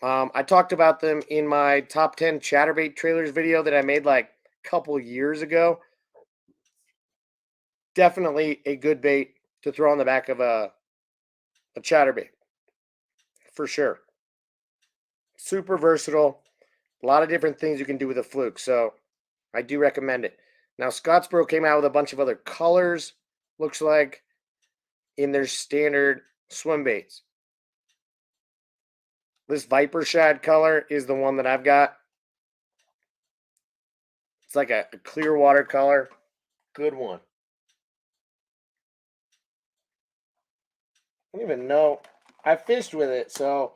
I talked about them in my top 10 chatterbait trailers video that I made like a couple years ago. Definitely a good bait to throw on the back of a chatterbait for sure. Super versatile. A lot of different things you can do with a fluke. So I do recommend it. Now, Scottsboro came out with a bunch of other colors, looks like, in their standard swim baits. This Viper Shad color is the one that I've got. It's like a clear water color. Good one. I don't even know. I fished with it, so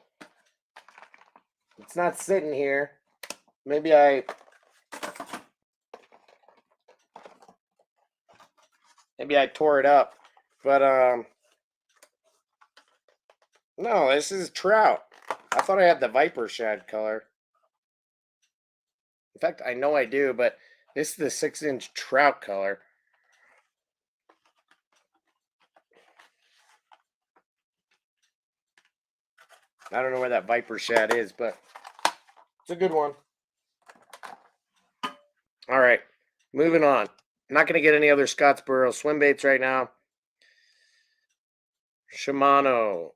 it's not sitting here. Maybe I tore it up. But no, this is Trout. I thought I had the Viper Shad color. In fact, I know I do, but this is the 6-inch Trout color. I don't know where that Viper Shad is, but it's a good one. All right, moving on. I'm not going to get any other Scottsboro swim baits right now. Shimano.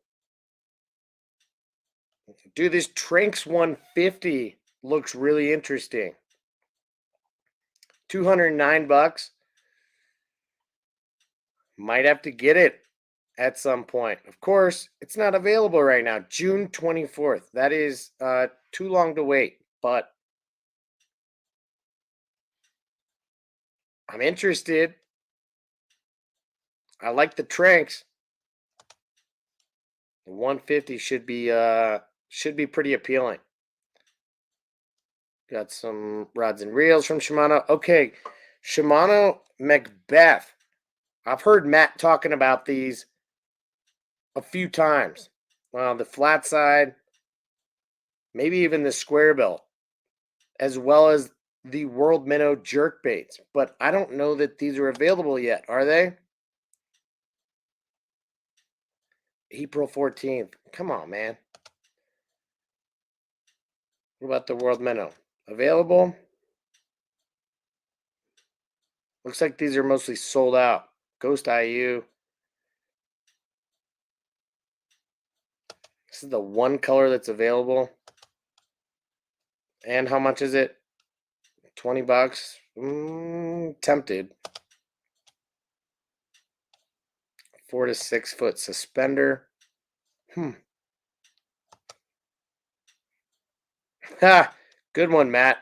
Dude, this Tranks 150 looks really interesting. $209. Might have to get it at some point. Of course, it's not available right now. June 24th. That is too long to wait, but I'm interested. I like the Tranks. The 150 should be pretty appealing. Got some rods and reels from Shimano. Okay, Shimano Macbeth. I've heard Matt talking about these a few times. The flat side, maybe even the square bill, as well as the World Minnow jerk baits. But I don't know that these are available yet. Are they? April 14th. Come on, man. What about the World Minnow? Available? Looks like these are mostly sold out. Ghost IU. This is the one color that's available. And how much is it? 20 bucks. Tempted. 4 to 6 foot suspender. Ha! Good one, Matt.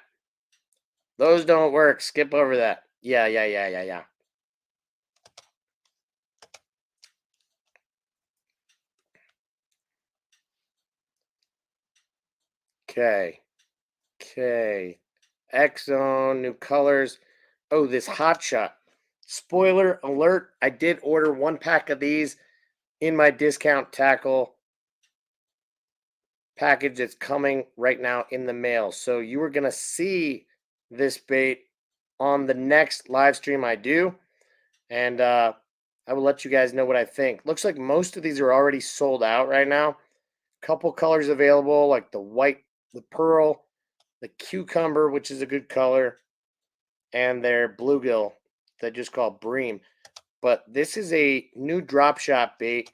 Those don't work. Skip over that. Yeah. Okay. X-Zone, new colors. Oh, this Hot Shot. Spoiler alert, I did order 1 pack of these in my discount tackle package that's coming right now in the mail. So you are going to see this bait on the next live stream I do. And I will let you guys know what I think. Looks like most of these are already sold out right now. Couple colors available, like the white, the pearl, the cucumber, which is a good color, and their bluegill they just call bream. But this is a new drop shot bait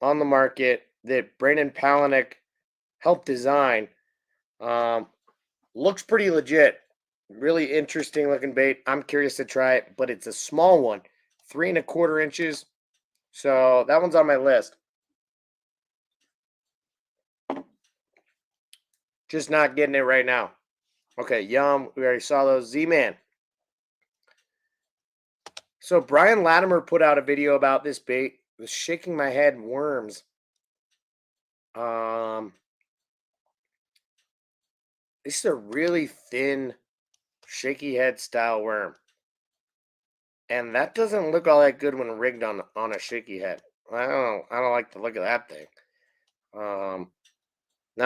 on the market that Brandon Palaniuk helped design. Looks pretty legit. Really interesting looking bait. I'm curious to try it, but it's a small one, 3¼ inches. So that one's on my list. Just not getting it right now. Okay, yum. We already saw those. Z-Man. So Brian Latimer put out a video about this bait. It was shaking my head worms. This is a really thin, shaky head style worm. And that doesn't look all that good when rigged on a shaky head. I don't like the look of that thing. Now,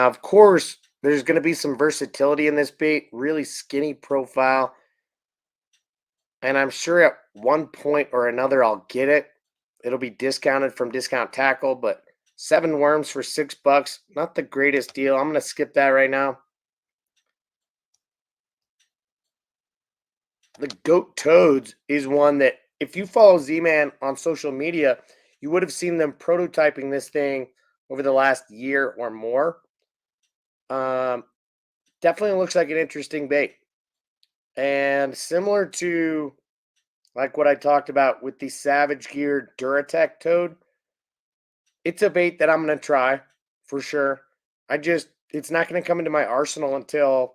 of course, there's going to be some versatility in this bait. Really skinny profile. And I'm sure at one point or another I'll get it. It'll be discounted from Discount Tackle, but 7 worms for $6. Not the greatest deal. I'm going to skip that right now. The Goat Toads is one that, if you follow Z-Man on social media, you would have seen them prototyping this thing over the last year or more. Definitely looks like an interesting bait. And similar to like what I talked about with the Savage Gear Duratec Toad, it's a bait that I'm going to try for sure. It's not going to come into my arsenal until,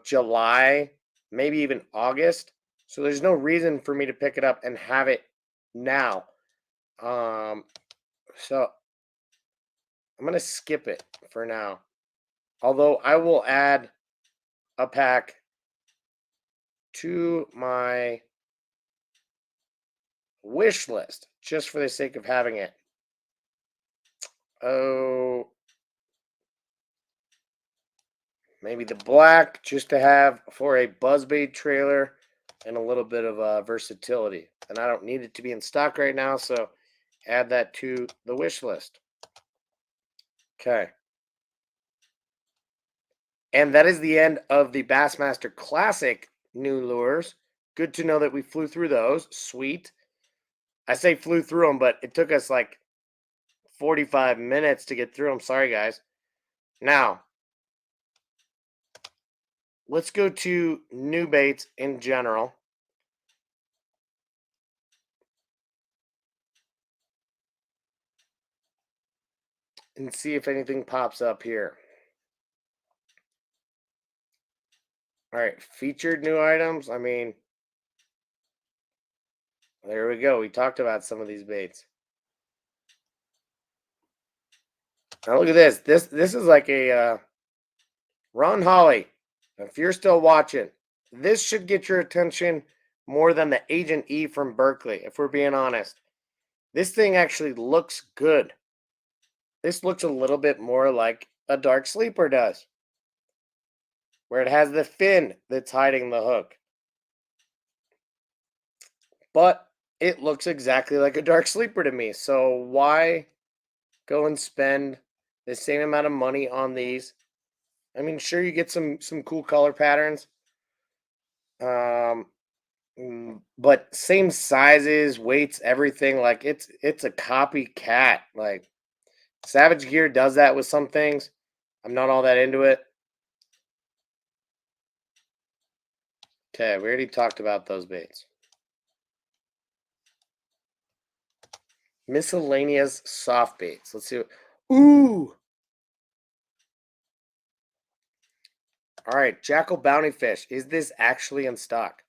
July, maybe even August. So there's no reason for me to pick it up and have it now. So I'm going to skip it for now. Although I will add a pack to my wish list just for the sake of having it. Oh, maybe the black just to have for a buzzbait trailer and a little bit of versatility. And I don't need it to be in stock right now, so add that to the wish list. Okay. And that is the end of the Bassmaster Classic new lures. Good to know that we flew through those. Sweet. I say flew through them, but it took us like 45 minutes to get through them. Sorry, guys. Now, let's go to new baits in general. And see if anything pops up here. All right, featured new items. I mean, there we go. We talked about some of these baits. Now look at this. This is like a Ron Holly. If you're still watching, this should get your attention more than the Agent E from Berkeley, if we're being honest. This thing actually looks good. This looks a little bit more like a Dark Sleeper does, where it has the fin that's hiding the hook. But it looks exactly like a Dark Sleeper to me. So why go and spend the same amount of money on these? I mean, sure, you get some cool color patterns, But same sizes, weights, everything. Like it's a copycat. Like Savage Gear does that with some things. I'm not all that into it. Okay, we already talked about those baits. Miscellaneous soft baits. Let's see. Ooh. All right, Jackal Bounty Fish. Is this actually in stock?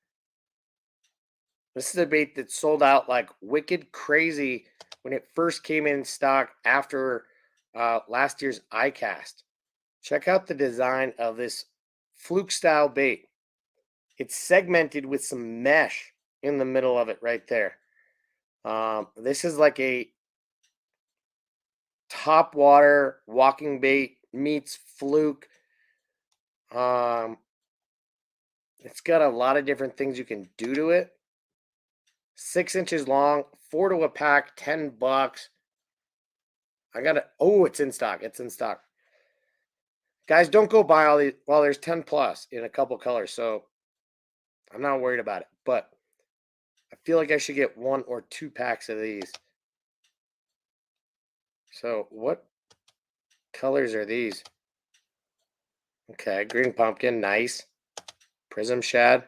This is a bait that sold out like wicked crazy when it first came in stock after last year's iCast. Check out the design of this fluke style bait. It's segmented with some mesh in the middle of it right there. This is like a top water walking bait meets fluke. It's got a lot of different things you can do to it. 6 inches long, 4 to a pack, $10. I got it. Oh, it's in stock. It's in stock. Guys, don't go buy all these. Well, there's 10 plus in a couple colors, so I'm not worried about it. But I feel like I should get 1 or 2 packs of these. So what colors are these? Okay, green pumpkin, nice. Prism shad.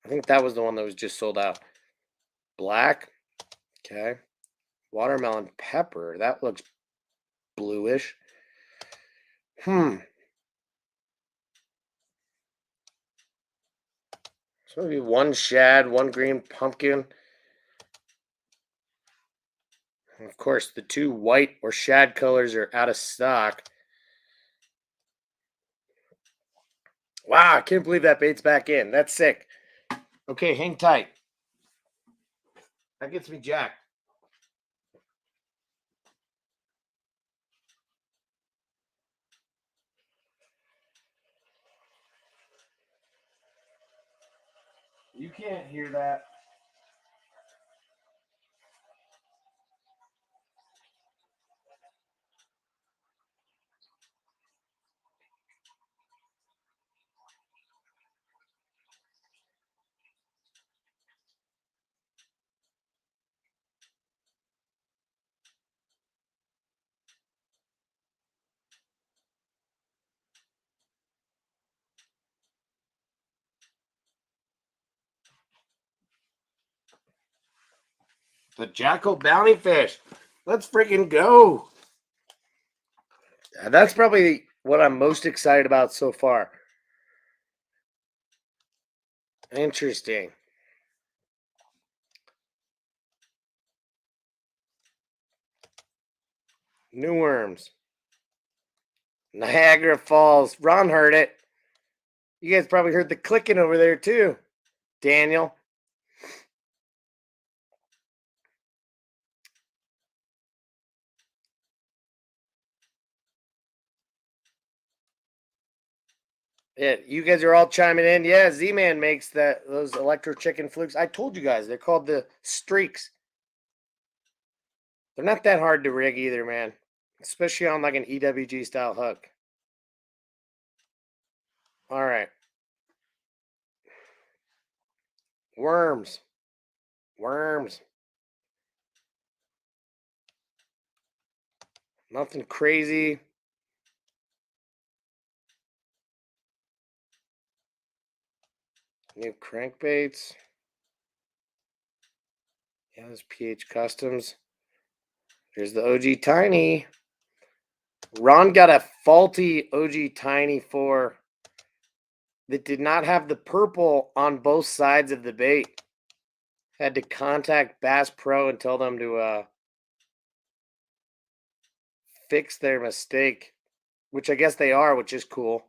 I think that was the one that was just sold out. Black. Okay. Watermelon pepper. That looks bluish. So maybe 1 shad, 1 green pumpkin. And of course, the 2 white or shad colors are out of stock. Wow, I can't believe that bait's back in. That's sick. Okay, hang tight. That gets me jacked. You can't hear that. The Jackal Bounty Fish. Let's freaking go. That's probably what I'm most excited about so far. Interesting. New worms. Niagara Falls. Ron heard it. You guys probably heard the clicking over there too. Daniel. Yeah, you guys are all chiming in. Yeah, Z-Man makes those electro chicken flukes. I told you guys, they're called the streaks. They're not that hard to rig either, man. Especially on like an EWG style hook. All right. Worms. Worms. Nothing crazy. New crankbaits. Yeah, there's PH Customs. Here's the OG Tiny. Ron got a faulty OG Tiny 4 that did not have the purple on both sides of the bait. Had to contact Bass Pro and tell them to fix their mistake, which I guess they are, which is cool.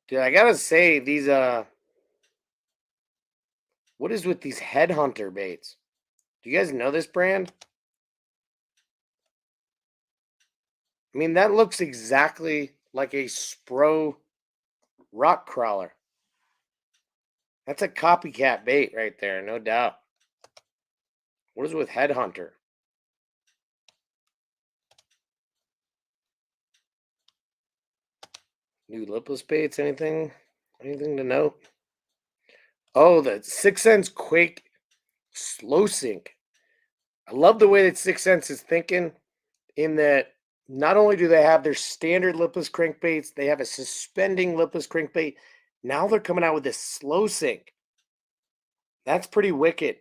Dude, I gotta say, these what is with these headhunter baits? Do you guys know this brand? I mean, that looks exactly like a Spro rock crawler. That's a copycat bait right there, no doubt. What is with headhunter? New lipless baits, anything to note? Oh, the 6 Sense Quake slow sink. I love the way that 6 Sense is thinking in that not only do they have their standard lipless crankbaits, they have a suspending lipless crankbait. Now they're coming out with this slow sink. That's pretty wicked.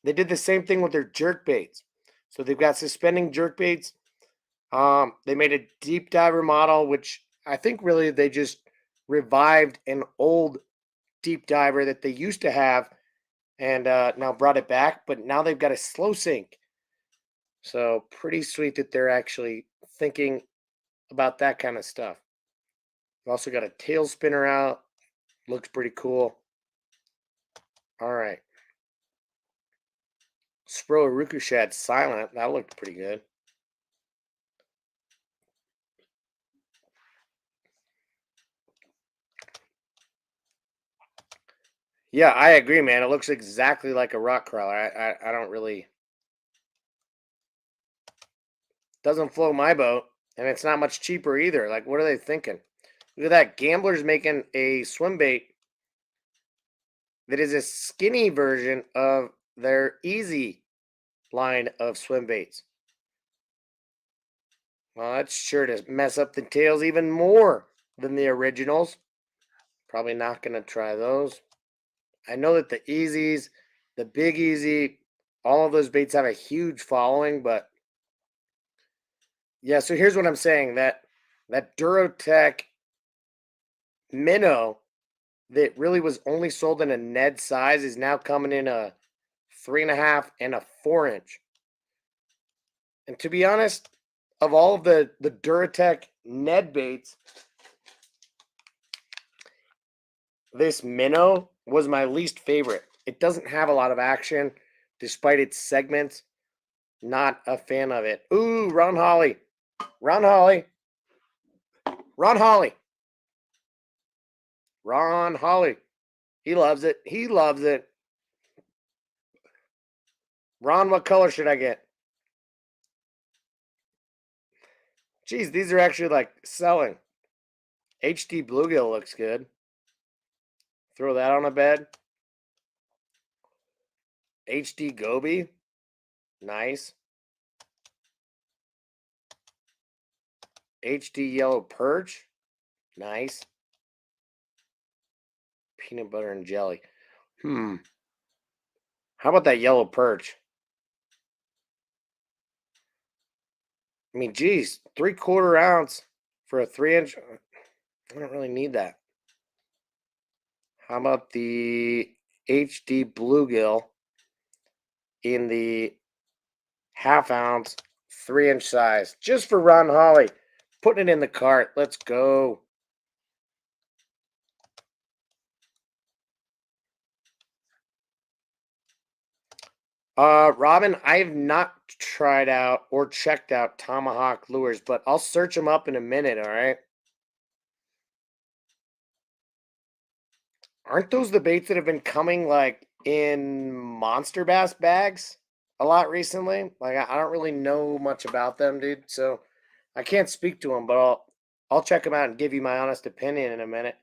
They did the same thing with their jerk baits. So they've got suspending jerk baits. They made a deep diver model, which I think really they just revived an old deep diver that they used to have and now brought it back. But now they've got a slow sink. So pretty sweet that they're actually thinking about that kind of stuff. We've also got a tail spinner out. Looks pretty cool. All right. Lavender Shad silent. That looked pretty good. Yeah, I agree, man. It looks exactly like a rock crawler. I don't really. Doesn't float my boat, and it's not much cheaper either. Like, what are they thinking? Look at that. Gambler's making a swim bait that is a skinny version of their easy line of swim baits. Well, that's sure to mess up the tails even more than the originals. Probably not going to try those. I know that the Easies, the Big Easy, all of those baits have a huge following, but yeah, so here's what I'm saying. That Duratec minnow that really was only sold in a Ned size is now coming in a 3.5 and a 4-inch. And to be honest, of all of the Duratec Ned baits, this minnow was my least favorite. It doesn't have a lot of action despite its segments. Not a fan of it. Ooh, Ron Holly. Ron Holly. Ron Holly. Ron Holly. He loves it. He loves it. Ron, what color should I get? Geez, these are actually like selling. HD Bluegill looks good. Throw that on a bed. HD Goby. Nice. HD Yellow Perch. Nice. Peanut butter and jelly. How about that yellow perch? I mean, geez, 3/4 ounce for a 3-inch. I don't really need that. How about the HD Bluegill in the 1/2 ounce, 3-inch size? Just for Ron Holly. Putting it in the cart. Let's go. Robin, I have not tried out or checked out Tomahawk lures, but I'll search them up in a minute, all right? Aren't those the baits that have been coming like in monster bass bags a lot recently? Like I don't really know much about them, dude. So I can't speak to them, but I'll check them out and give you my honest opinion in a minute.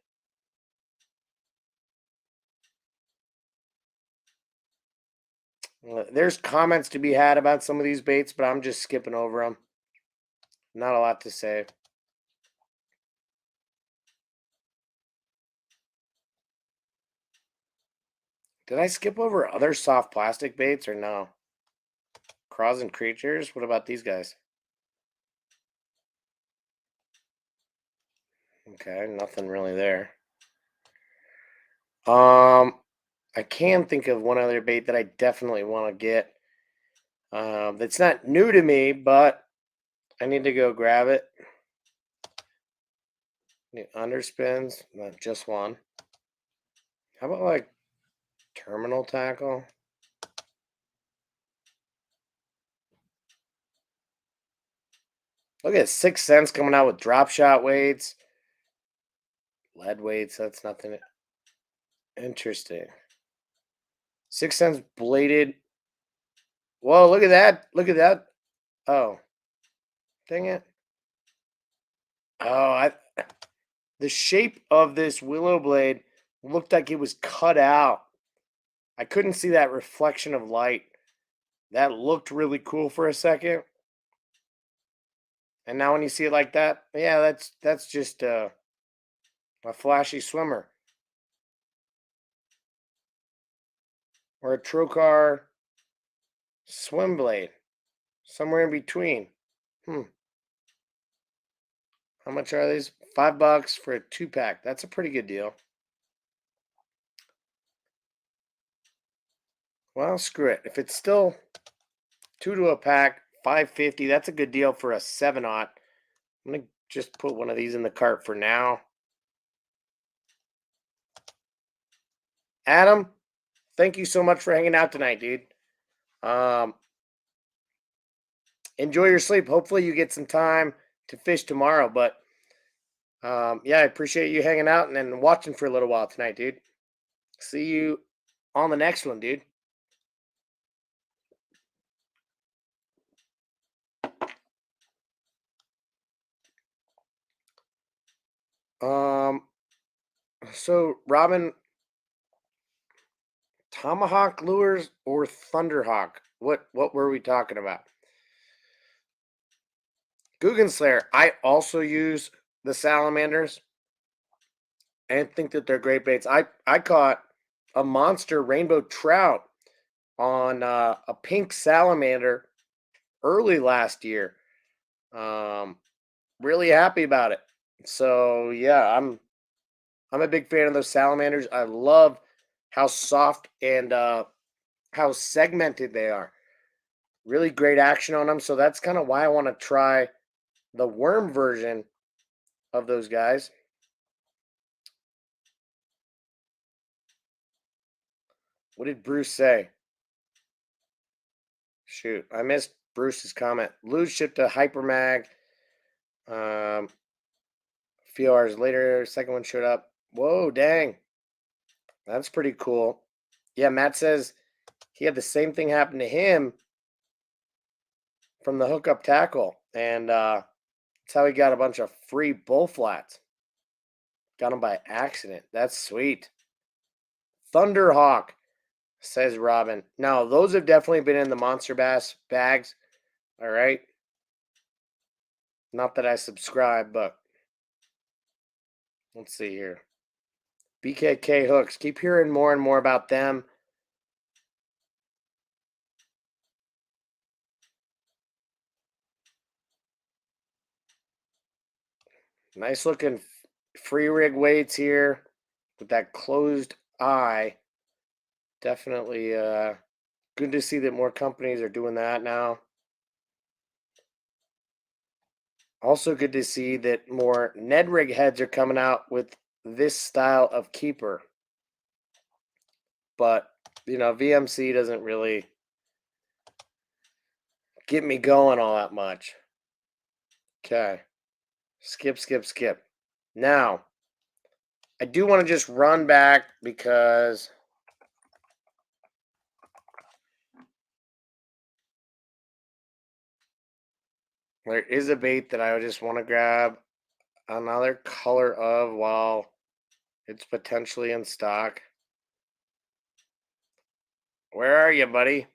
There's comments to be had about some of these baits, but I'm just skipping over them. Not a lot to say. Did I skip over other soft plastic baits or no? Craws and creatures? What about these guys? Okay, nothing really there. I can think of one other bait that I definitely want to get. That's not new to me, but I need to go grab it. The underspins, not just one. How about like terminal tackle? Look at 6 Sense coming out with drop shot weights, lead weights. That's nothing interesting. 6 Sense bladed. Whoa, look at that. Look at that. Oh, dang it. Oh, The shape of this willow blade looked like it was cut out. I couldn't see that reflection of light. That looked really cool for a second. And now when you see it like that, yeah, that's just a flashy swimmer. Or a trocar swim blade. Somewhere in between. How much are these? $5 for a 2-pack. That's a pretty good deal. Well, screw it. If it's still 2 to a pack, $5.50. That's a good deal for a 7/0. I'm gonna just put one of these in the cart for now. Adam, thank you so much for hanging out tonight, dude. Enjoy your sleep. Hopefully you get some time to fish tomorrow. But yeah, I appreciate you hanging out and then watching for a little while tonight, dude. See you on the next one, dude. So Robin, tomahawk lures or thunderhawk? What were we talking about? Guggen Slayer. I also use the salamanders and think that they're great baits. I caught a monster rainbow trout on a pink salamander early last year. Really happy about it. So yeah, I'm a big fan of those salamanders. I love how soft and how segmented they are. Really great action on them. So that's kind of why I want to try the worm version of those guys. What did Bruce say? Shoot, I missed Bruce's comment. Lose shipped to Hypermag. A few hours later, second one showed up. Whoa, dang. That's pretty cool. Yeah, Matt says he had the same thing happen to him from the hookup tackle. And that's how he got a bunch of free bull flats. Got them by accident. That's sweet. Thunderhawk, says Robin. No, those have definitely been in the Monster Bass bags. All right. Not that I subscribe, but let's see here. Bkk Hooks. Keep hearing more and more about them. Nice looking free rig weights here with that closed eye. Definitely good to see that more companies are doing that now. Also good to see that more Ned rig heads are coming out with this style of keeper. But, you know, VMC doesn't really get me going all that much. Okay. Skip, skip, skip. Now, I do want to just run back because there is a bait that I just want to grab another color of while it's potentially in stock. Where are you, buddy?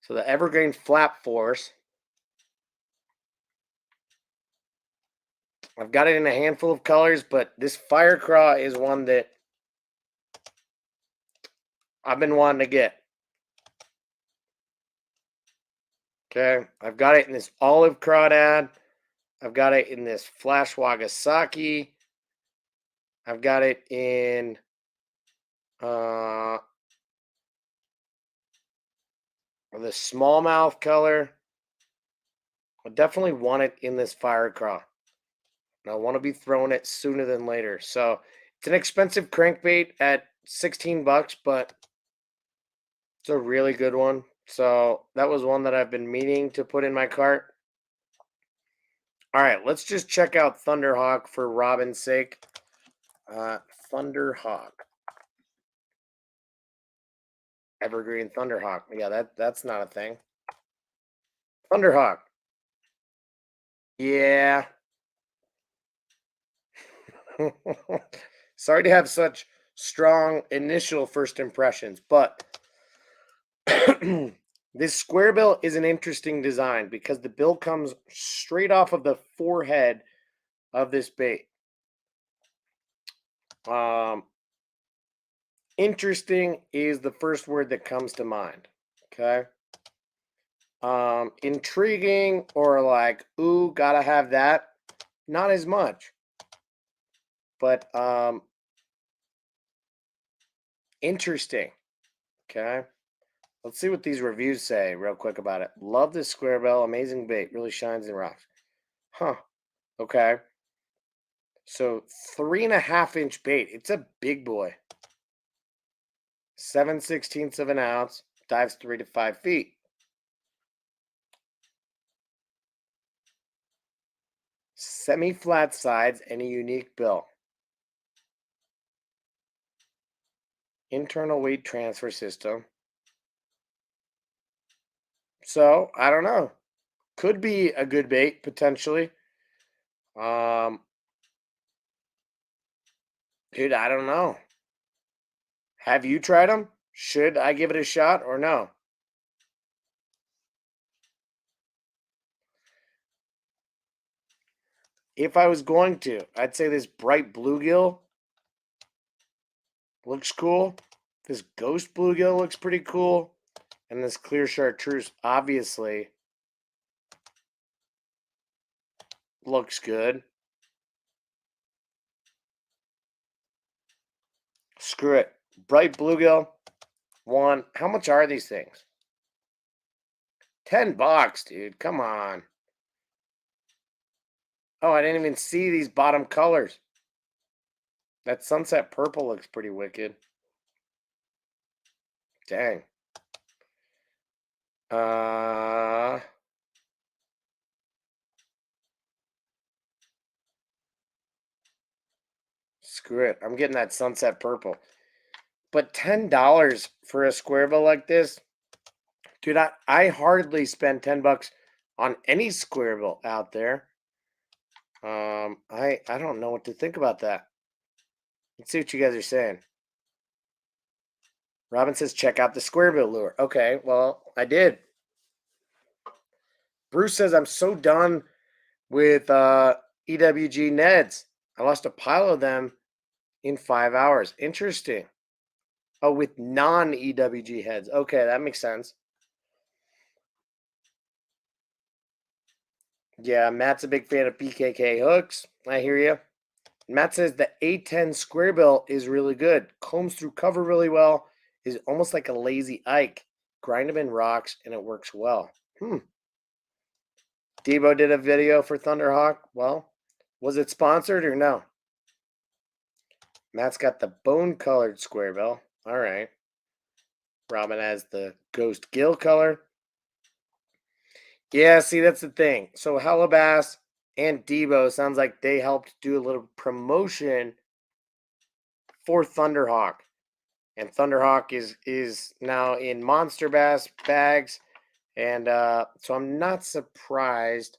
So the Evergreen Flap Force. I've got it in a handful of colors, but this Fire Craw is one that I've been wanting to get. Okay, I've got it in this Olive Crawdad. I've got it in this Flash Wagasaki. I've got it in the smallmouth color. I definitely want it in this Fire Craw. And I want to be throwing it sooner than later. So it's an expensive crankbait at $16, but it's a really good one. So that was one that I've been meaning to put in my cart. All right, let's just check out Thunderhawk for Robin's sake. Thunderhawk. Evergreen Thunderhawk. Yeah, that's not a thing. Thunderhawk. Yeah. Sorry to have such strong initial first impressions, but this square bill is an interesting design because the bill comes straight off of the forehead of this bait. Interesting is the first word that comes to mind. Okay. Intriguing or like, ooh, gotta have that. Not as much. But interesting. Okay. Let's see what these reviews say real quick about it. Love this square bill. Amazing bait. Really shines in rocks. Huh. Okay. So 3.5-inch bait. It's a big boy. 7/16 of an ounce. Dives 3 to 5 feet. Semi-flat sides and a unique bill. Internal weight transfer system. So, I don't know. Could be a good bait, potentially. Dude, I don't know. Have you tried them? Should I give it a shot or no? If I was going to, I'd say this bright bluegill looks cool. This ghost bluegill looks pretty cool. And this clear chartreuse obviously looks good. Screw it. Bright bluegill. One. How much are these things? $10, dude. Come on. Oh, I didn't even see these bottom colors. That sunset purple looks pretty wicked. Dang. Screw it. I'm getting that sunset purple. But $10 for a square bill like this, dude, I hardly spend $10 on any square bill out there. I don't know what to think about that. Let's see what you guys are saying. Robin says, check out the square bill lure. Okay, well, I did. Bruce says, I'm so done with EWG Neds. I lost a pile of them in 5 hours. Interesting. Oh, with non-EWG heads. Okay, that makes sense. Yeah, Matt's a big fan of Bkk Hooks. I hear you. Matt says the A10 square bill is really good. Combs through cover really well. Is almost like a lazy Ike. Grind them in rocks and it works well. Debo did a video for Thunderhawk. Well, was it sponsored or no? Matt's got the bone-colored square bill. All right. Robin has the ghost gill color. Yeah, see, that's the thing. So Hellabass and Debo sounds like they helped do a little promotion for Thunderhawk. And Thunderhawk is now in Monster Bass bags. And so I'm not surprised.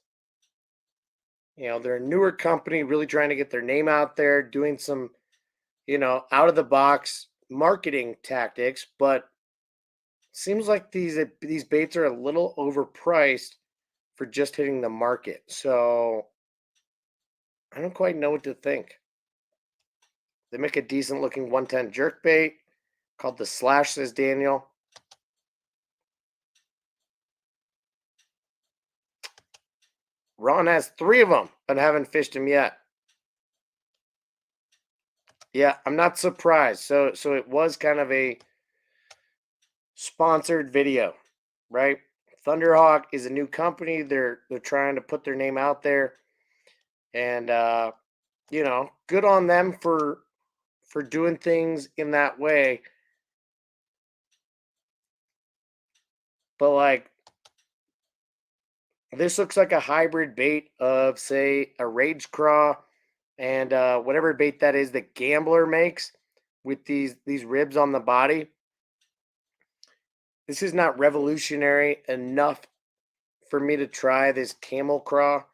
You know, they're a newer company, really trying to get their name out there, doing some, out of the box marketing tactics, but seems like these baits are a little overpriced for just hitting the market. So I don't quite know what to think. They make a decent looking 110 jerk bait called the Slash, says Daniel. Ron has 3 of them, but haven't fished them yet. Yeah, I'm not surprised. So it was kind of a sponsored video, right? Thunderhawk is a new company. They're trying to put their name out there, and good on them for doing things in that way. But like, this looks like a hybrid bait of, say, a Rage Craw and whatever bait that is that Gambler makes with these ribs on the body. This is not revolutionary enough for me to try this Camel Craw.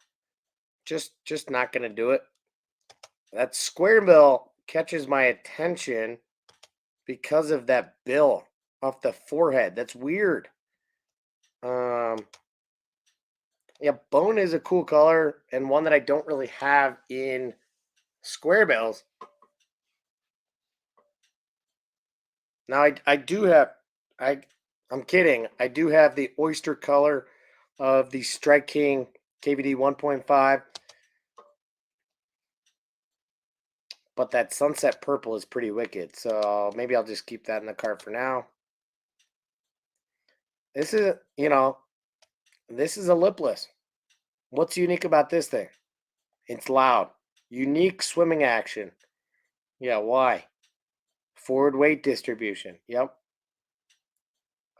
Just not going to do it. That square bill catches my attention because of that bill off the forehead. That's weird. Yeah, bone is a cool color and one that I don't really have in square bills. Now I do have I'm kidding. I do have the oyster color of the Strike King KVD 1.5. But that sunset purple is pretty wicked. So maybe I'll just keep that in the cart for now. This is, this is a lipless. What's unique about this thing? It's loud. Unique swimming action. Yeah, why? Forward weight distribution. Yep.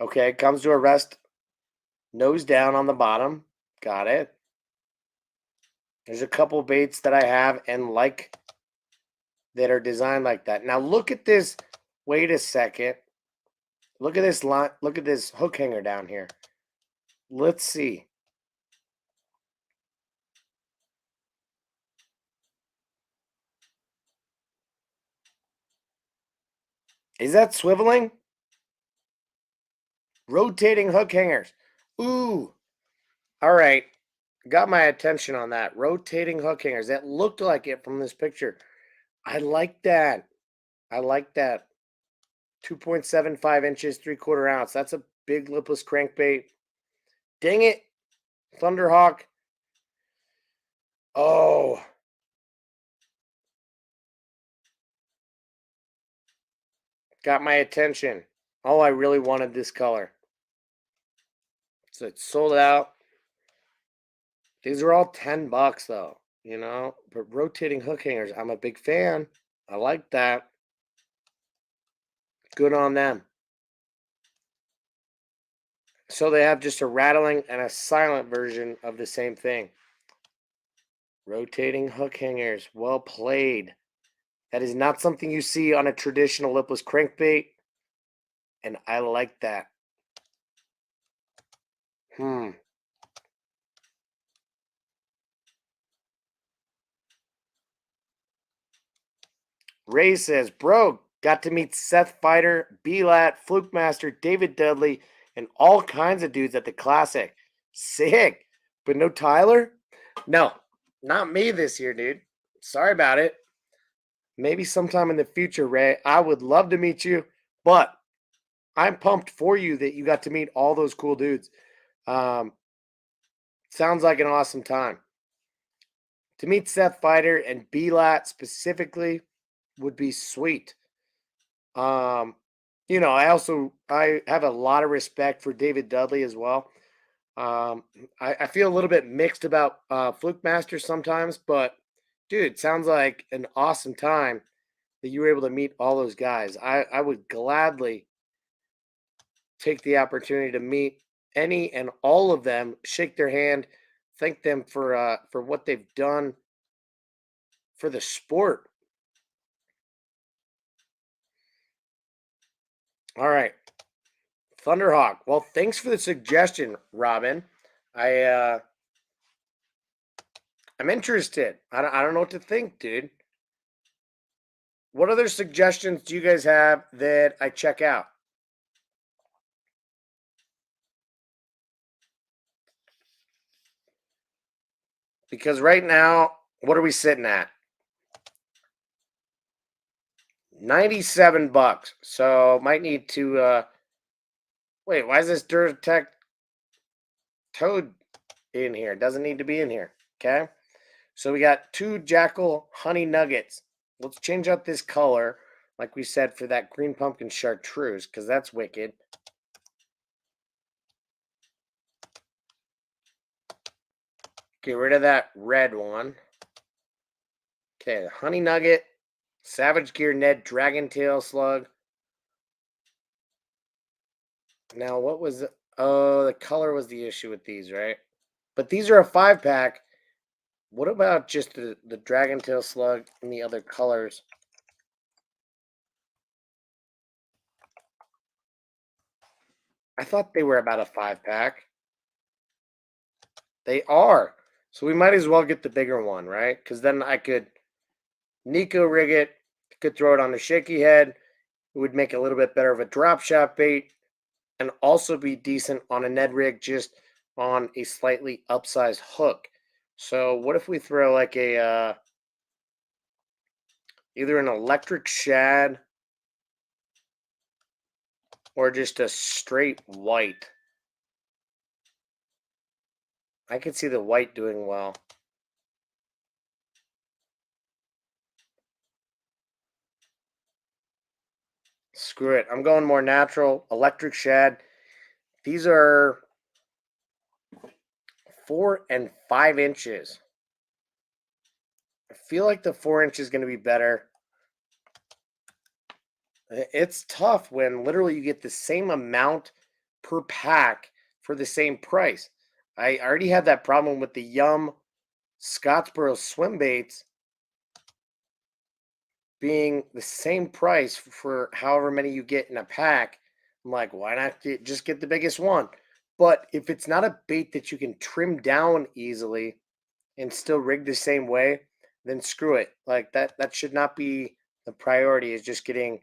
Okay, comes to a rest. Nose down on the bottom. Got it. There's a couple baits that I have and like that are designed like that. Now look at this. Wait a second. Look at this line. Look at this hook hanger down here. Let's see. Is that swiveling? Rotating hook hangers. Ooh. All right. Got my attention on that. Rotating hook hangers. That looked like it from this picture. I like that. I like that. 2.75 inches, 3/4 ounce. That's a big lipless crankbait. Dang it. Thunderhawk. Oh. Got my attention. Oh, I really wanted this color. So it's sold out. These are all $10 though, But rotating hook hangers, I'm a big fan. I like that. Good on them. So they have just a rattling and a silent version of the same thing. Rotating hook hangers. Well played. That is not something you see on a traditional lipless crankbait. And I like that. Ray says, bro, got to meet Seth Fighter, B-Lat, Fluke Master, David Dudley, and all kinds of dudes at the Classic. Sick. But no Tyler? No, not me this year, dude. Sorry about it. Maybe sometime in the future, Ray. I would love to meet you, but I'm pumped for you that you got to meet all those cool dudes. Sounds like an awesome time. To meet Seth Fighter and B-Lat specifically would be sweet. I have a lot of respect for David Dudley as well. I feel a little bit mixed about Fluke Master sometimes, but dude, sounds like an awesome time that you were able to meet all those guys. I would gladly take the opportunity to meet any and all of them, shake their hand, thank them for what they've done for the sport. All right. Thunderhawk. Well, thanks for the suggestion, Robin. I'm interested. I don't know what to think, dude. What other suggestions do you guys have that I check out? Because right now, what are we sitting at? $97. So might need to wait, why is this Duratec Toad in here? Doesn't need to be in here. Okay. So we got 2 Jackal honey nuggets. Let's change up this color, like we said, for that green pumpkin chartreuse, because that's wicked. Get rid of that red one. Okay, honey nugget, Savage Gear Ned Dragon Tail Slug. Now, what was the... Oh, the color was the issue with these, right? But these are a 5-pack. What about just the Dragon Tail Slug and the other colors? I thought they were about a 5-pack. They are. So we might as well get the bigger one, right? Because then I could Nico rig it. You could throw it on the shaky head. It would make a little bit better of a drop shot bait and also be decent on a Ned rig just on a slightly upsized hook. So what if we throw like a either an electric shad or just a straight white? I could see the white doing well. Screw it. I'm going more natural. Electric shad. These are 4 and 5 inches. I feel like the 4 inch is going to be better. It's tough when literally you get the same amount per pack for the same price. I already had that problem with the Yum Scottsboro swim baits being the same price for however many you get in a pack. I'm like, why not just get the biggest one? But if it's not a bait that you can trim down easily and still rig the same way, then screw it. Like that should not be the priority, is just getting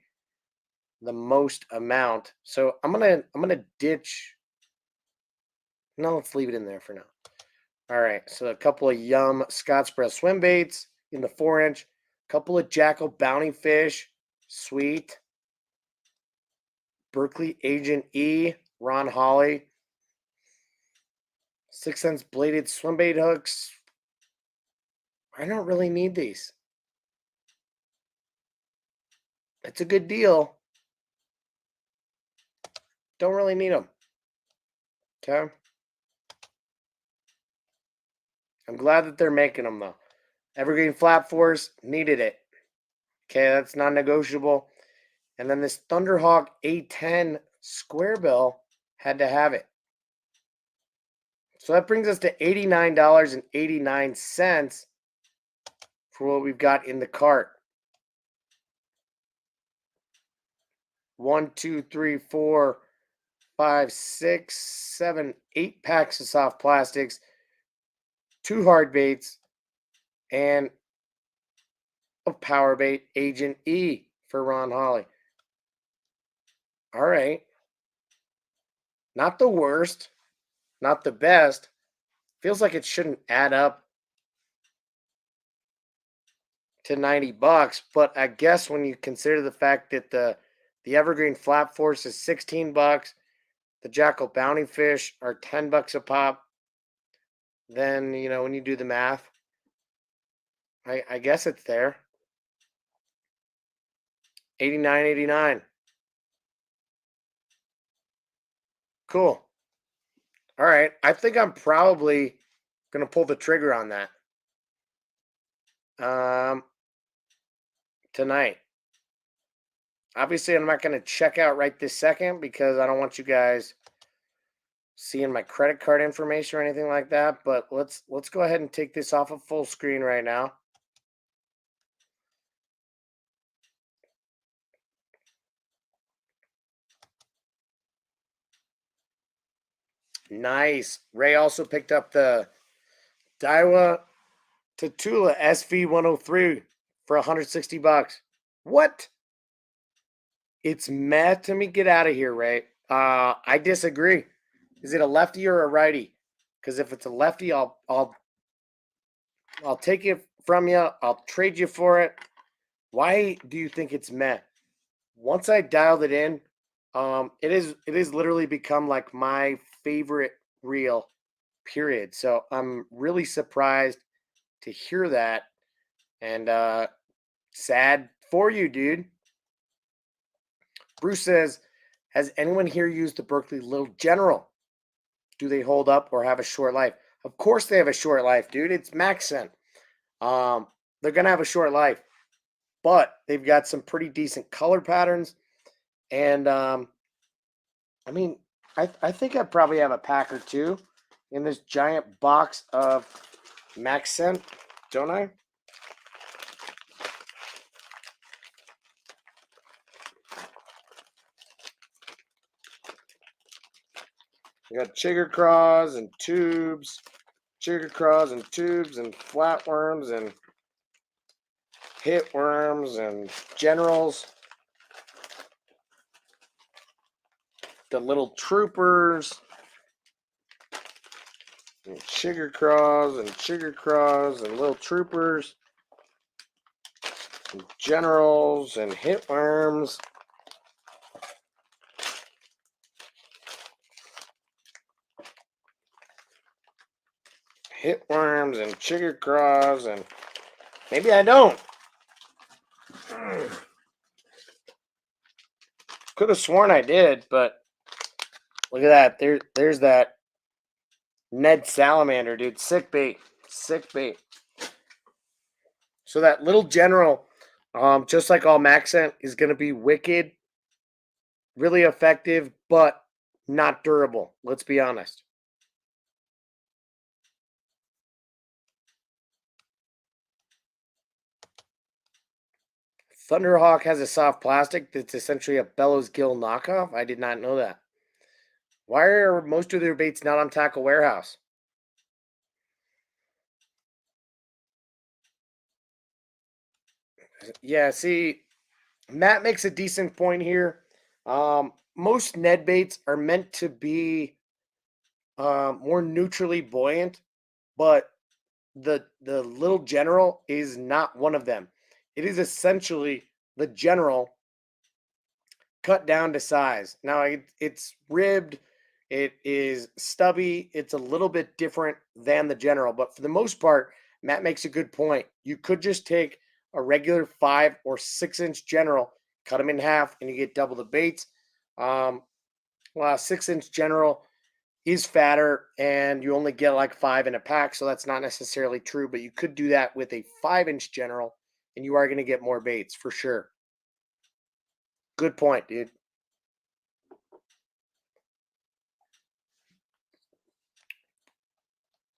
the most amount. So I'm gonna ditch. No, let's leave it in there for now. All right, so a couple of Yum Scottsboro swim baits in the 4 inch, a couple of Jackal bounty fish, sweet. Berkeley Agent E, Ron Holly, 6 cents bladed swim bait hooks. I don't really need these. It's a good deal. Don't really need them. Okay. I'm glad that they're making them though. Evergreen Flat Force needed it. Okay, that's non-negotiable. And then this Thunderhawk A10 square bill had to have it. So that brings us to $89.89 for what we've got in the cart. 1, 2, 3, 4, 5, 6, 7, 8 packs of soft plastics, 2 hard baits, and a power bait, Agent E for Ron Holly. All right. Not the worst, not the best. Feels like it shouldn't add up to $90, but I guess when you consider the fact that the Evergreen Flat Force is $16, the Jackal Bounty Fish are $10 a pop, then when you do the math, I guess it's there. $89.89. Cool. All right. I think I'm probably gonna pull the trigger on that. Tonight. Obviously, I'm not gonna check out right this second because I don't want you guys seeing my credit card information or anything like that. But let's go ahead and take this off of full screen right now. Nice. Ray also picked up the Daiwa Tatula Sv 103 for $160. What? It's meh to me. Get out of here, Ray. I disagree. Is it a lefty or a righty? Because if it's a lefty, I'll take it from you. I'll trade you for it. Why do you think it's meh? Once I dialed it in, it is literally become like my favorite reel, period. So I'm really surprised to hear that, and sad for you, dude. Bruce says, has anyone here used the Berkeley Little General? Do they hold up or have a short life? Of course they have a short life, dude. It's max scent. They're gonna have a short life, but they've got some pretty decent color patterns. And I mean, I think I probably have a pack or two in this giant box of max scent, don't I? We got chigger craws and tubes, chigger craws and tubes and flatworms and hit worms and generals. The little troopers. And sugar craws and little troopers. And generals and hit worms. Hit worms and sugar craws, and maybe I don't. Could have sworn I did, but look at that. There's that Ned Salamander, dude. Sick bait. Sick bait. So that little general, just like all Maxent, is going to be wicked, really effective, but not durable. Let's be honest. Thunderhawk has a soft plastic that's essentially a Bellows Gill knockoff. I did not know that. Why are most of their baits not on Tackle Warehouse? Yeah, see, Matt makes a decent point here. Most Ned baits are meant to be more neutrally buoyant, but the little general is not one of them. It is essentially the general cut down to size. Now it's ribbed, it is stubby, it's a little bit different than the general, but for the most part, Matt makes a good point. You could just take a regular 5 or 6-inch general, cut them in half, and you get double the baits. Well, a 6-inch general is fatter, and you only get like 5 in a pack, so that's not necessarily true, but you could do that with a 5-inch general, and you are going to get more baits for sure. Good point, dude.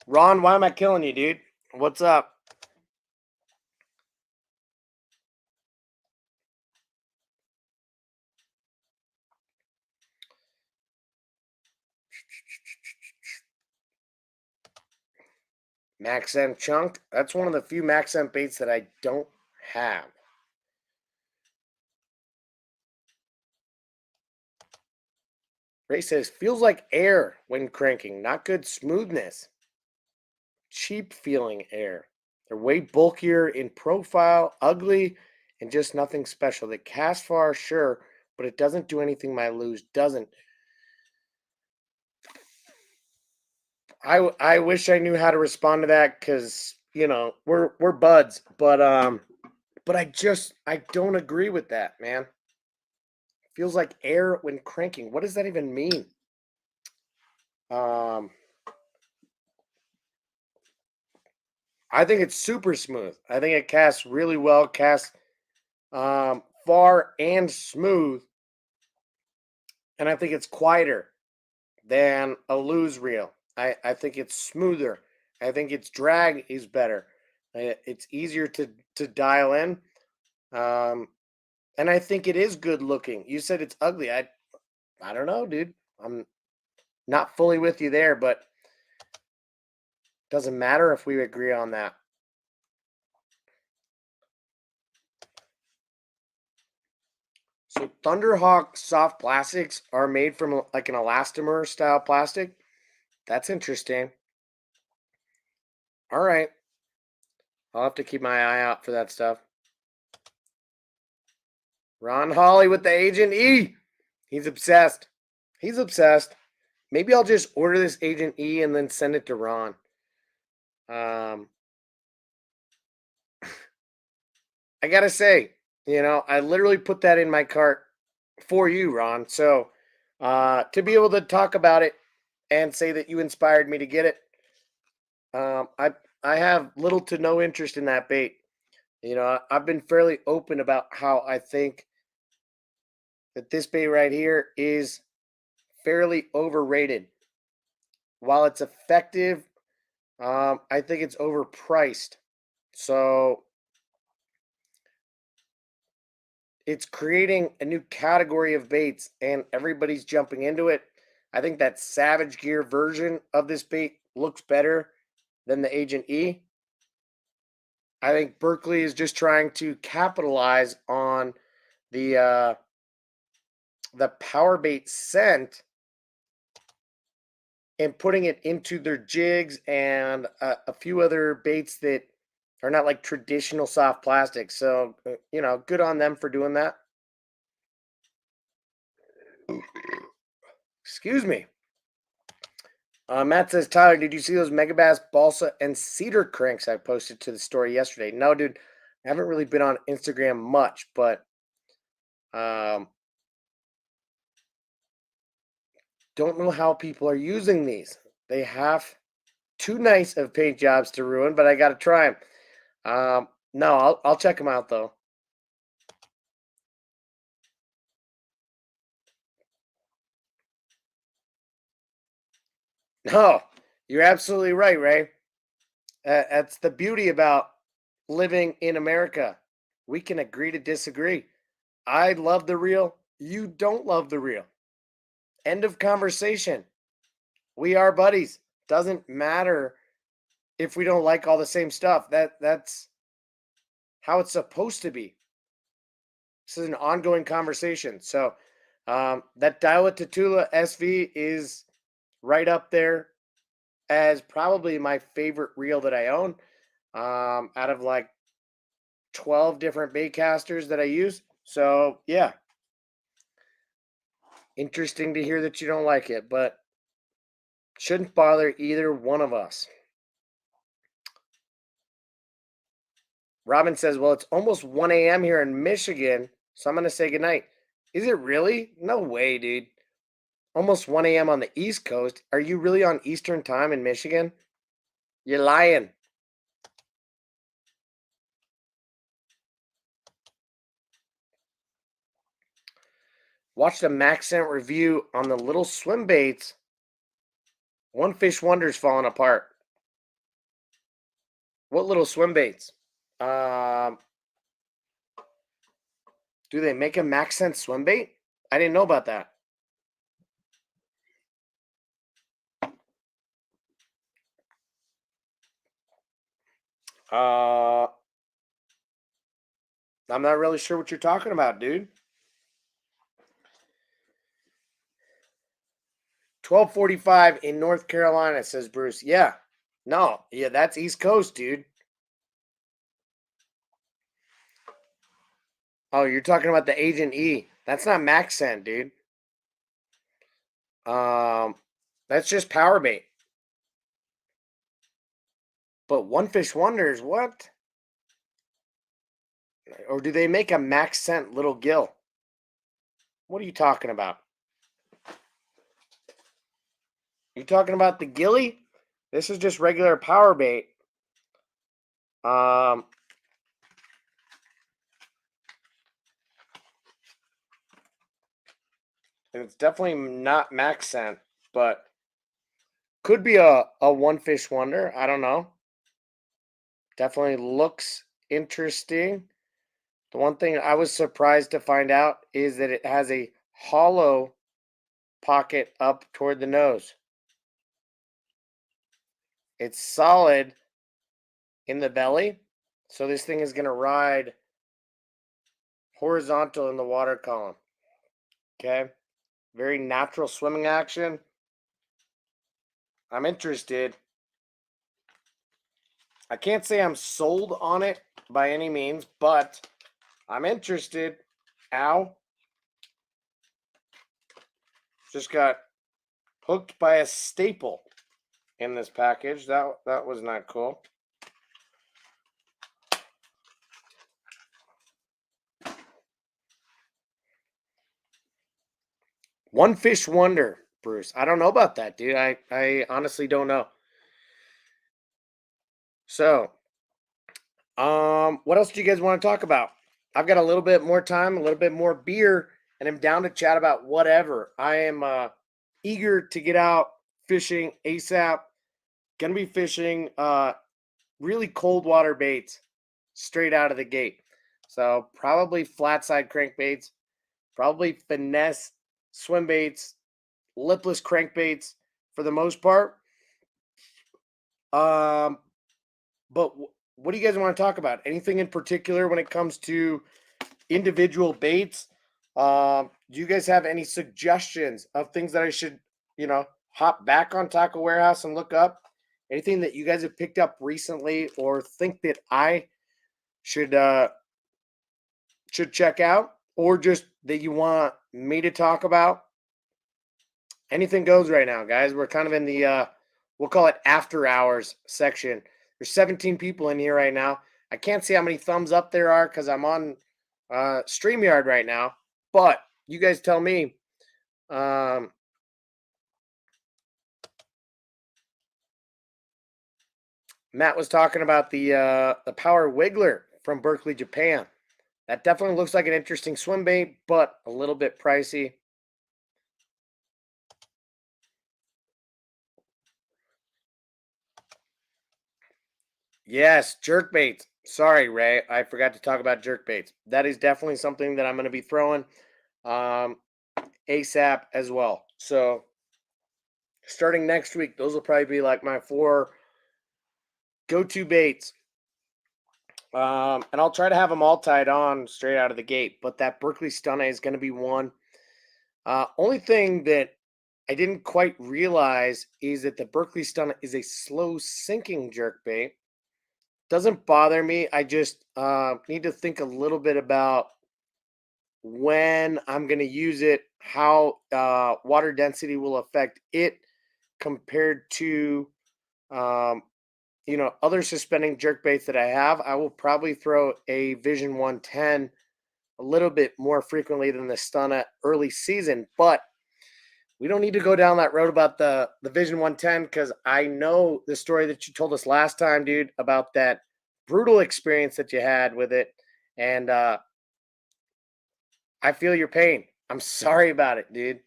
Ron, why am I killing you, dude? What's up? Maxent Chunk. That's one of the few Maxent baits that I don't have. Ray says, feels like air when cranking. Not good smoothness. Cheap feeling air. They're way bulkier in profile, ugly, and just nothing special. They cast far, sure, but it doesn't do anything my lose doesn't. I wish I knew how to respond to that because we're buds, but I don't agree with that, man. Feels like air when cranking. What does that even mean? I think it's super smooth. I think it casts really well, casts far and smooth, and I think it's quieter than a loose reel. I think it's smoother. I think its drag is better. It's easier to dial in, and I think it is good looking. You said it's ugly. I don't know, dude. I'm not fully with you there, but doesn't matter if we agree on that. So Thunderhawk soft plastics are made from like an elastomer style plastic. That's interesting. All right. I'll have to keep my eye out for that stuff. Ron Hawley with the Agent E. He's obsessed. He's obsessed. Maybe I'll just order this Agent E and then send it to Ron. I gotta say, I literally put that in my cart for you, Ron. So to be able to talk about it and say that you inspired me to get it, I have little to no interest in that bait. I've been fairly open about how I think that this bait right here is fairly overrated. While it's effective, I think it's overpriced. So it's creating a new category of baits, and everybody's jumping into it. I think that Savage Gear version of this bait looks better than the Agent E. I think Berkeley is just trying to capitalize on the power bait scent and putting it into their jigs and a few other baits that are not like traditional soft plastic. So, good on them for doing that. Excuse me. Matt says, Tyler, did you see those Megabass balsa and cedar cranks I posted to the story yesterday? No, dude. I haven't really been on Instagram much, but don't know how people are using these. They have too nice of paint jobs to ruin, but I got to try them. No, I'll check them out though. No, you're absolutely right, Ray. That's the beauty about living in America. We can agree to disagree. I love the real. You don't love the real. End of conversation. We are buddies. Doesn't matter if we don't like all the same stuff. That's how it's supposed to be. This is an ongoing conversation. So that Daiwa Tatula Sv is right up there as probably my favorite reel that I own. Out of like 12 different bait casters that I use. So yeah, interesting to hear that you don't like it, but shouldn't bother either one of us. Robin says, well, it's almost 1 a.m. here in Michigan, so I'm going to say goodnight. Is it really? No way, dude. Almost 1 a.m. on the East Coast. Are you really on Eastern time in Michigan? You're lying. Watched a Max Scent review on the little swim baits. One Fish Wonder's falling apart. What little swim baits? Do they make a Max Scent swim bait? I didn't know about that. I'm not really sure what you're talking about, dude. 12:45 in North Carolina, says Bruce. Yeah. No, yeah, that's East Coast, dude. Oh, you're talking about the Agent E. That's not Max Scent, dude. That's just power bait. But One Fish Wonders, what? Or do they make a Max Scent little gill? What are you talking about? You talking about the gilly? This is just regular power bait. And it's definitely not Max Scent, but could be a One Fish Wonder. I don't know. Definitely looks interesting. The one thing I was surprised to find out is that it has a hollow pocket up toward the nose. It's solid in the belly, so this thing is going to ride horizontal in the water column. Okay, very natural swimming action. I'm interested. I can't say I'm sold on it by any means, but I'm interested. Ow. Just got hooked by a staple in this package. That was not cool. One Fish Wonder, Bruce. I don't know about that, dude. I honestly don't know. So, what else do you guys want to talk about? I've got a little bit more time, a little bit more beer, and I'm down to chat about whatever. I am eager to get out fishing ASAP. Gonna be fishing really cold water baits straight out of the gate. So probably flat side crankbaits, probably finesse swim baits, lipless crankbaits for the most part. But what do you guys want to talk about? Anything in particular when it comes to individual baits? Do you guys have any suggestions of things that I should, hop back on Tackle Warehouse and look up? Anything that you guys have picked up recently or think that I should check out, or just that you want me to talk about? Anything goes right now, guys. We're kind of in the we'll call it after hours section. There's 17 people in here right now. I can't see how many thumbs up there are because I'm on StreamYard right now. But you guys tell me. Matt was talking about the Power Wiggler from Berkeley, Japan. That definitely looks like an interesting swim bait, but a little bit pricey. Yes, jerk baits. Sorry, Ray. I forgot to talk about jerk baits. That is definitely something that I'm going to be throwing ASAP as well. So starting next week, those will probably be like my 4 go-to baits. And I'll try to have them all tied on straight out of the gate. But that Berkeley Stunna is going to be one. Only thing that I didn't quite realize is that the Berkeley Stunna is a slow sinking jerk bait. Doesn't bother me. I just need to think a little bit about when I'm going to use it, how water density will affect it compared to other suspending jerk baits that I have. I will probably throw a Vision 110 a little bit more frequently than the Stunna early season, but we don't need to go down that road about the Vision 110 because I know the story that you told us last time, dude, about that brutal experience that you had with it. And I feel your pain. I'm sorry about it, dude.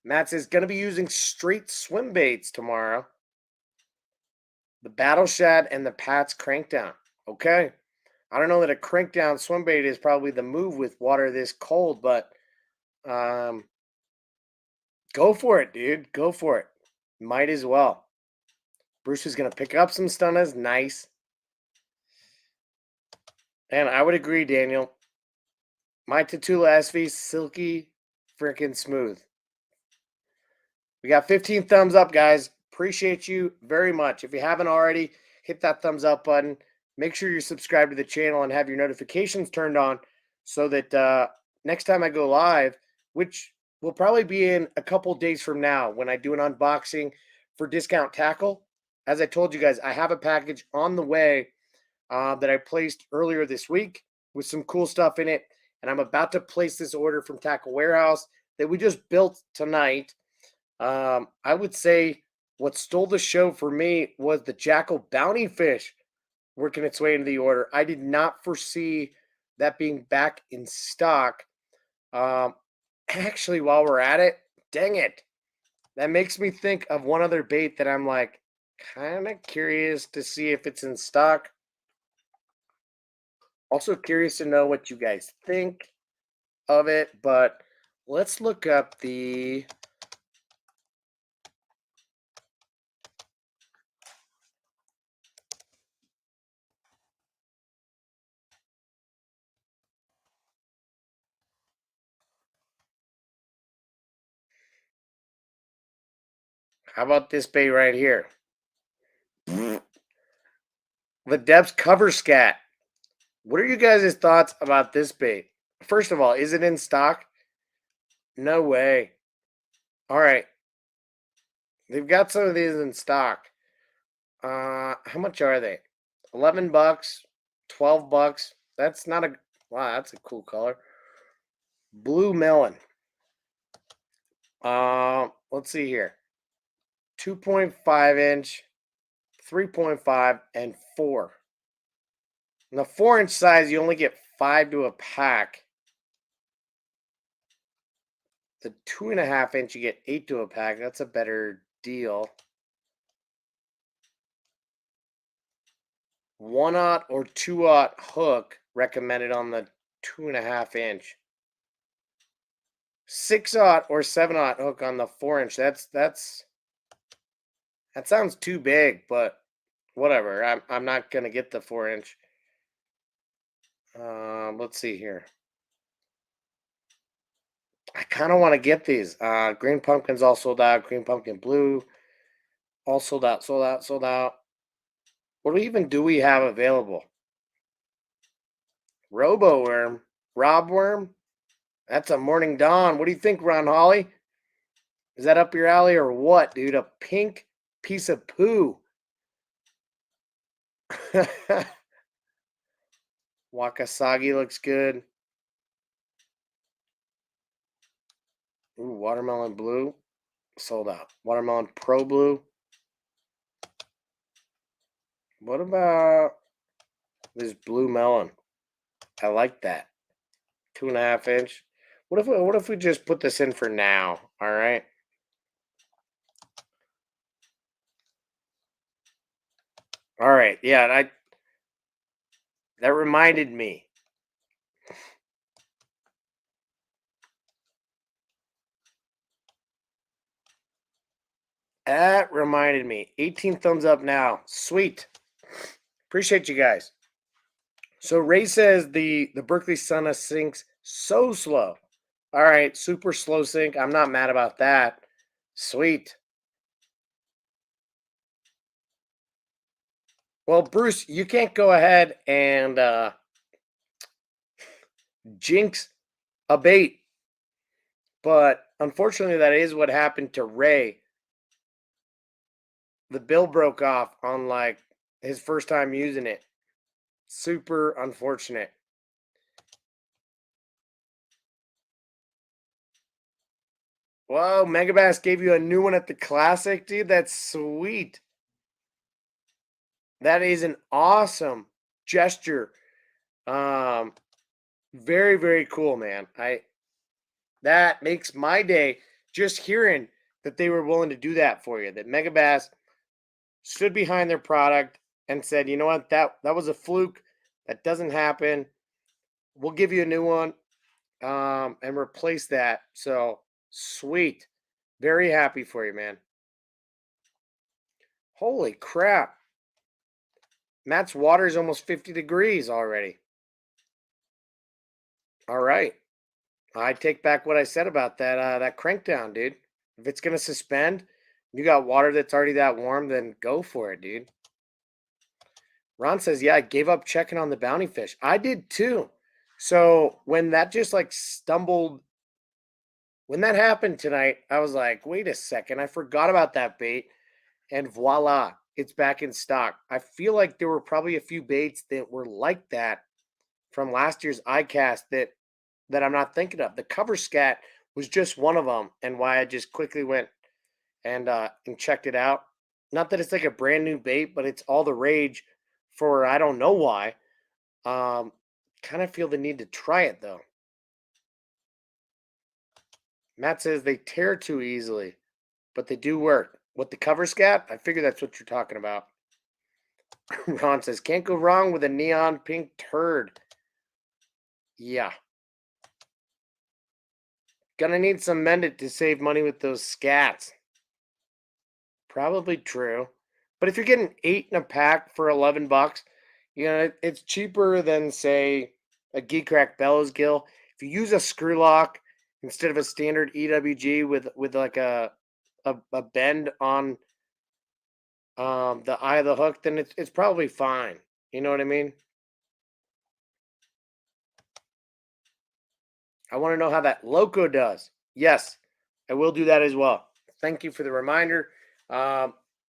Matt says going to be using straight swim baits tomorrow. The Battle Shad and the Pat's Crankdown. Okay. I don't know that a crankdown swim bait is probably the move with water this cold, but go for it, dude. Go for it. Might as well. Bruce is going to pick up some stunnas. Nice. And I would agree, Daniel. My Tatula Sv, silky, freaking smooth. We got 15 thumbs up, guys. Appreciate you very much. If you haven't already, hit that thumbs up button. Make sure you're subscribed to the channel and have your notifications turned on so that next time I go live, which will probably be in a couple days from now when I do an unboxing for Discount Tackle. As I told you guys, I have a package on the way that I placed earlier this week with some cool stuff in it. And I'm about to place this order from Tackle Warehouse that we just built tonight. I would say what stole the show for me was the Jackal bounty fish working its way into the order. I did not foresee that being back in stock. Actually, while we're at it, dang it. That makes me think of one other bait that I'm like kind of curious to see if it's in stock. Also curious to know what you guys think of it, but let's look up the how about this bait right here? The Depths Cover Scat. What are you guys' thoughts about this bait? First of all, is it in stock? No way. All right. They've got some of these in stock. How much are they? $11, $12. That's not a wow, that's a cool color. Blue melon. Let's see here. 2.5 inch, 3.5, and 4. In the 4-inch size, you only get 5 to a pack. The 2.5 inch, you get 8 to a pack. That's a better deal. 1/0 or 2/0 hook recommended on the 2.5 inch. 6/0 or 7/0 hook on the 4-inch. That's That sounds too big, but whatever. I'm not gonna get the 4 inch. Let's see here. I kind of want to get these. Green pumpkin's all sold out. Green pumpkin blue, all sold out, sold out, sold out. What even do we have available? Robo Worm, Rob Worm. That's a morning dawn. What do you think, Ron Holly? Is that up your alley or what, dude? A pink piece of poo. Wakasagi looks good. Ooh, watermelon blue. Sold out. Watermelon pro blue. What about this blue melon? I like that. 2.5 inch. What if we just put this in for now? All right. All right. Yeah, that reminded me. That reminded me. 18 thumbs up now. Sweet. Appreciate you guys. So Ray says the Berkeley Sunna sinks so slow. All right, super slow sink. I'm not mad about that. Sweet. Well, Bruce, you can't go ahead and jinx a bait. But unfortunately, that is what happened to Ray. The bill broke off on like his first time using it. Super unfortunate. Whoa, Megabass gave you a new one at the Classic, dude. That's sweet. That is an awesome gesture. Very, very cool, man. That makes my day just hearing that they were willing to do that for you. That Megabass stood behind their product and said, you know what, that was a fluke. That doesn't happen. We'll give you a new one and replace that. So sweet. Very happy for you, man. Holy crap. Matt's water is almost 50 degrees already. All right. I take back what I said about that crank down, dude. If it's gonna suspend, you got water that's already that warm, then go for it, dude. Ron says, yeah, I gave up checking on the bounty fish. I did too. So when that just like stumbled, when that happened tonight, I was like, wait a second, I forgot about that bait. And voila, it's back in stock. I feel like there were probably a few baits that were like that from last year's iCast that I'm not thinking of. The cover scat was just one of them, and why I just quickly went and checked it out. Not that it's like a brand new bait, but it's all the rage for I don't know why. Kind of feel the need to try it though. Matt says they tear too easily, but they do work. What the cover scat? I figure that's what you're talking about. Ron says can't go wrong with a neon pink turd. Yeah. Gonna need some mended to save money with those scats. Probably true. But if you're getting 8 in a pack for 11 bucks, you know, it's cheaper than say a Geek Crack Bellows Gill. If you use a screw lock instead of a standard EWG with like a bend on the eye of the hook, then it's probably fine. You know what I mean? I want to know how that Loco does. Yes, I will do that as well. Thank you for the reminder.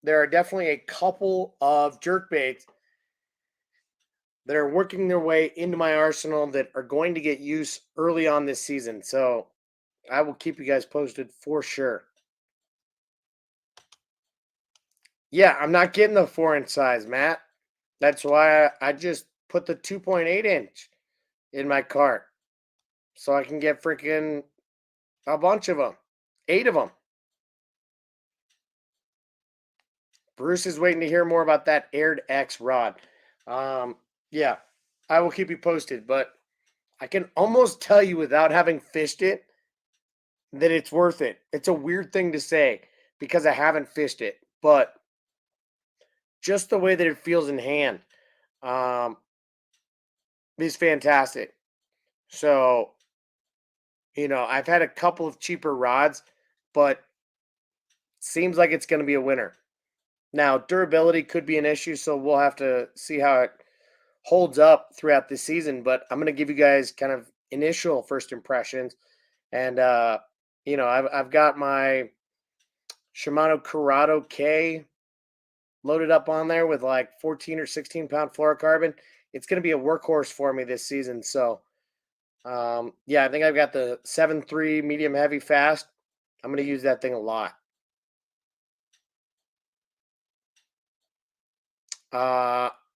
There are definitely a couple of jerk baits that are working their way into my arsenal that are going to get use early on this season. So I will keep you guys posted for sure. Yeah, I'm not getting the 4-inch size, Matt. That's why I just put the 2.8-inch in my cart so I can get freaking a bunch of them, 8 of them. Bruce is waiting to hear more about that Aired X rod. Yeah, I will keep you posted, but I can almost tell you without having fished it that it's worth it. It's a weird thing to say because I haven't fished it, but just the way that it feels in hand is fantastic. So, I've had a couple of cheaper rods, but seems like it's going to be a winner. Now, durability could be an issue, so we'll have to see how it holds up throughout the season. But I'm going to give you guys kind of initial first impressions. And, I've got my Shimano Corrado K loaded up on there with like 14 or 16 pound fluorocarbon. It's going to be a workhorse for me this season. So, yeah, I think I've got the 7.3 medium heavy fast. I'm going to use that thing a lot.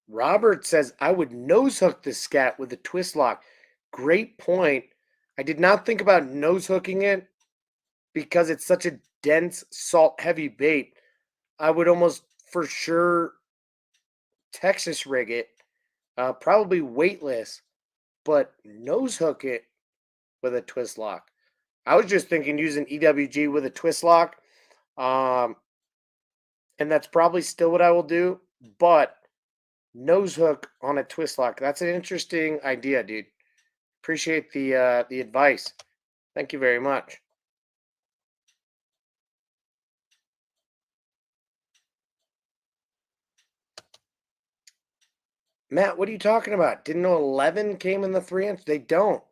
Robert says, I would nose hook the scat with a twist lock. Great point. I did not think about nose hooking it because it's such a dense, salt heavy bait. I would almost for sure Texas rig it, probably weightless, but nose hook it with a twist lock. I was just thinking using EWG with a twist lock. And that's probably still what I will do, but nose hook on a twist lock. That's an interesting idea, dude. Appreciate the advice. Thank you very much. Matt, what are you talking about? Didn't know 11 came in the 3-inch? They don't.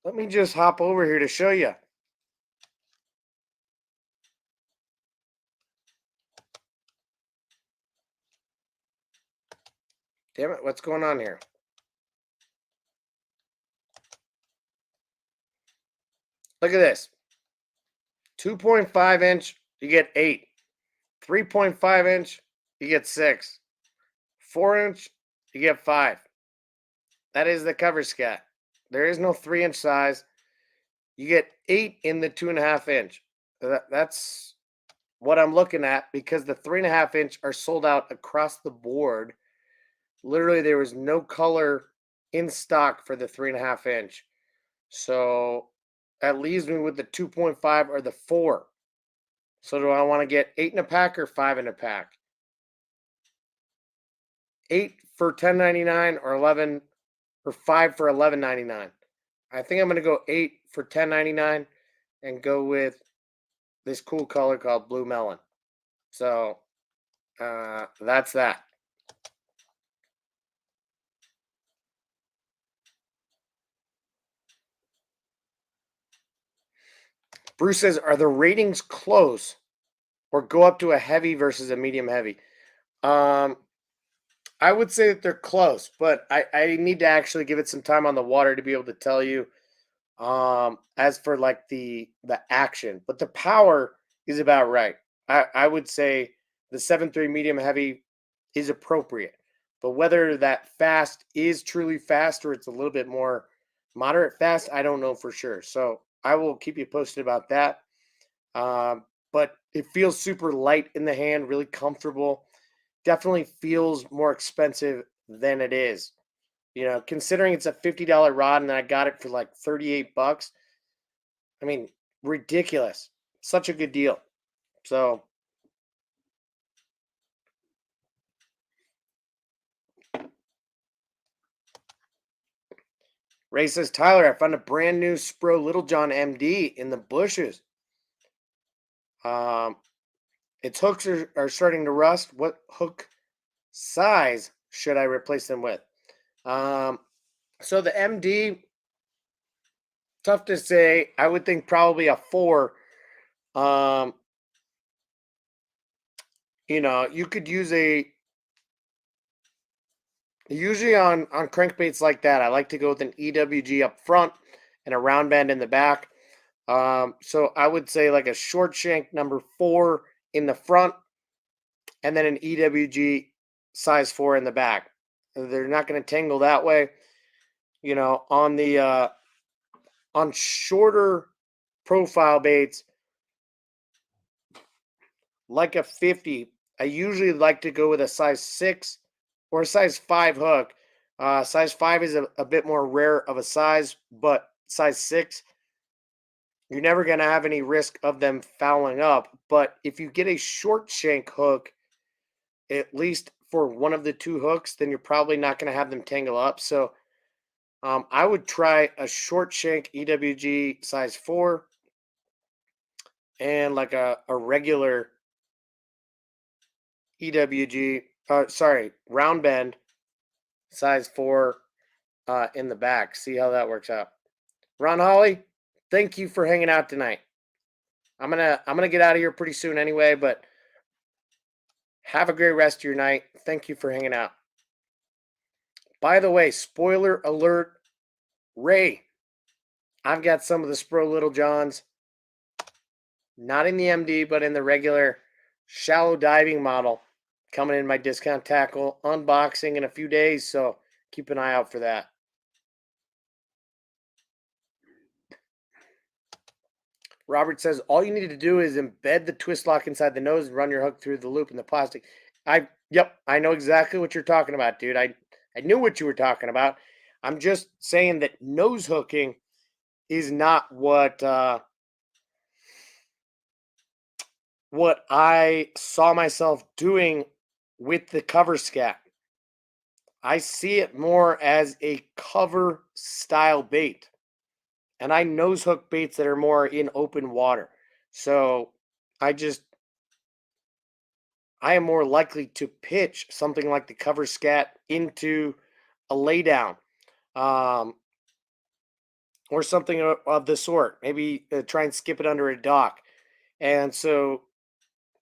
Let me just hop over here to show you. Damn it, what's going on here? Look at this. 2.5 inch, you get 8. 3.5 inch, you get 6. 4 inch, you get 5. That is the cover scat. There is no 3-inch size. You get 8 in the 2.5 inch. That's what I'm looking at because the 3.5 inch are sold out across the board. Literally, there was no color in stock for the 3.5 inch. So that leaves me with the 2.5 or the 4. So do I want to get 8 in a pack or 5 in a pack? 8 for $10.99 or 11 or 5 for $11.99. I think I'm going to go 8 for $10.99 and go with this cool color called Blue Melon. So that's that. Bruce says, are the ratings close or go up to a heavy versus a medium heavy? I would say that they're close, but I need to actually give it some time on the water to be able to tell you. As for like the action, but the power is about right. I would say the 7.3 medium heavy is appropriate, but whether that fast is truly fast or it's a little bit more moderate fast, I don't know for sure. So I will keep you posted about that. But it feels super light in the hand, really comfortable. Definitely feels more expensive than it is. Considering it's a $50 rod and I got it for like 38 bucks. I mean, ridiculous. Such a good deal. So Ray says, Tyler, I found a brand new Spro Little John MD in the bushes. Its hooks are starting to rust. What hook size should I replace them with? So the MD, tough to say. I would think probably a 4. You could use usually on crankbaits like that, I like to go with an EWG up front and a round band in the back. So I would say like a short shank number 4 in the front and then an EWG size 4 in the back. They're not going to tangle that way. On the on shorter profile baits like a 50, I usually like to go with a size 6 or a size 5 hook. Size 5 is a bit more rare of a size, but size 6 you're never going to have any risk of them fouling up. But if you get a short shank hook, at least for one of the two hooks, then you're probably not going to have them tangle up. So I would try a short shank EWG size 4 and like a regular EWG, round bend size 4 in the back. See how that works out. Ron Holly, thank you for hanging out tonight. I'm gonna get out of here pretty soon anyway, but have a great rest of your night. Thank you for hanging out. By the way, spoiler alert, Ray, I've got some of the Spro Little Johns, not in the MD, but in the regular shallow diving model, coming in my discount tackle unboxing in a few days, so keep an eye out for that. Robert says, all you need to do is embed the twist lock inside the nose and run your hook through the loop in the plastic. Yep, I know exactly what you're talking about, dude. I knew what you were talking about. I'm just saying that nose hooking is not what I saw myself doing with the cover scat. I see it more as a cover style bait. And I nose hook baits that are more in open water. So I am more likely to pitch something like the cover scat into a laydown, or something of the sort. Maybe try and skip it under a dock. And so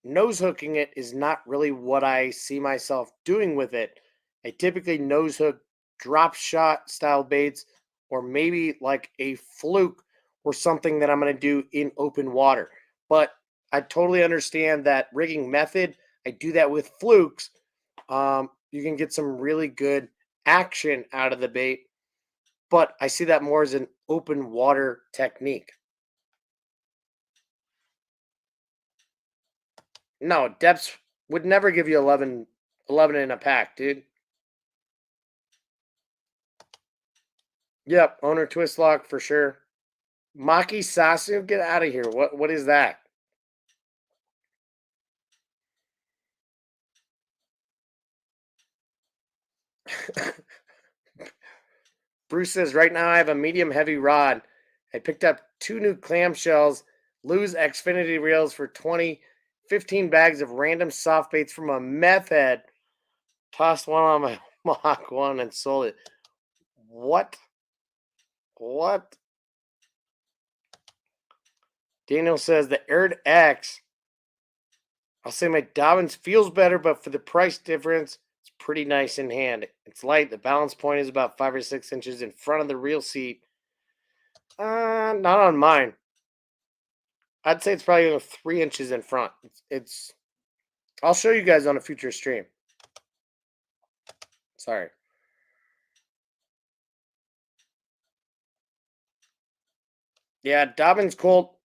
nose hooking it is not really what I see myself doing with it. I typically nose hook drop shot style baits, or maybe like a fluke or something that I'm going to do in open water. But I totally understand that rigging method. I do that with flukes. You can get some really good action out of the bait, but I see that more as an open water technique. No, depths would never give you 11 in a pack, dude. Yep, owner twist lock for sure. Maki Sasu, get out of here. What is that? Bruce says, right now I have a medium heavy rod. I picked up 2 new clamshells, Lose Xfinity reels for 20, 15 bags of random soft baits from a meth head. Tossed one on my Mach 1 and sold it. What? What? Daniel says the Aird X. I'll say my Dobbins feels better, but for the price difference, it's pretty nice in hand. It's light. The balance point is about 5 or 6 inches in front of the reel seat. Not on mine. I'd say it's probably 3 inches in front. It's. I'll show you guys on a future stream. Sorry. Yeah, Dobbins Colt.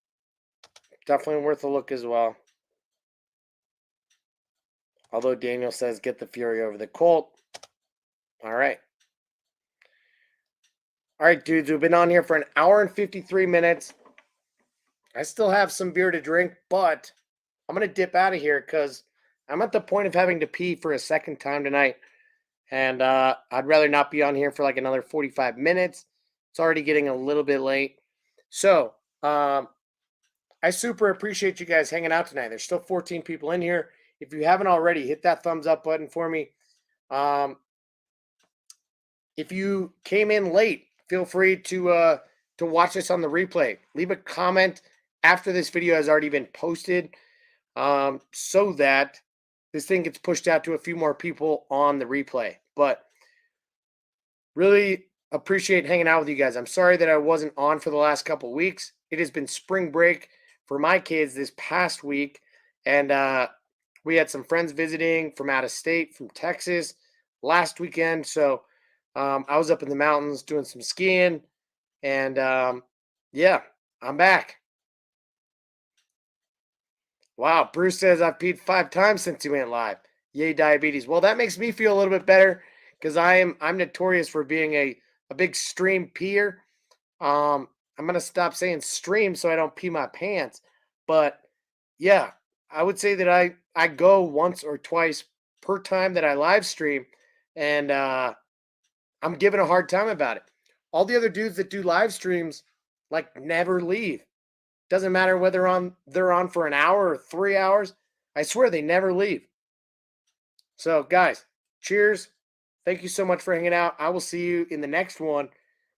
Definitely worth a look as well. Although Daniel says get the Fury over the Colt. All right. All right, dudes. We've been on here for an hour and 53 minutes. I still have some beer to drink, but I'm going to dip out of here because I'm at the point of having to pee for a second time tonight. And I'd rather not be on here for like another 45 minutes. It's already getting a little bit late. So I super appreciate you guys hanging out tonight. There's still 14 people in here. If you haven't already, hit that thumbs up button for me. If you came in late, feel free to watch this on the replay. Leave a comment after this video has already been posted, so that this thing gets pushed out to a few more people on the replay. But really appreciate hanging out with you guys. I'm sorry that I wasn't on for the last couple weeks. It has been spring break for my kids this past week, and we had some friends visiting from out of state, from Texas, last weekend. So I was up in the mountains doing some skiing, and yeah, I'm back. Wow, Bruce says I've peed 5 times since he went live. Yay, diabetes. Well, that makes me feel a little bit better because I'm notorious for being a big stream peer. I'm going to stop saying stream so I don't pee my pants. But yeah, I would say that I go once or twice per time that I live stream, and I'm given a hard time about it. All the other dudes that do live streams like never leave. Doesn't matter whether they're on for an hour or 3 hours. I swear they never leave. So guys, cheers. Thank you so much for hanging out. I will see you in the next one,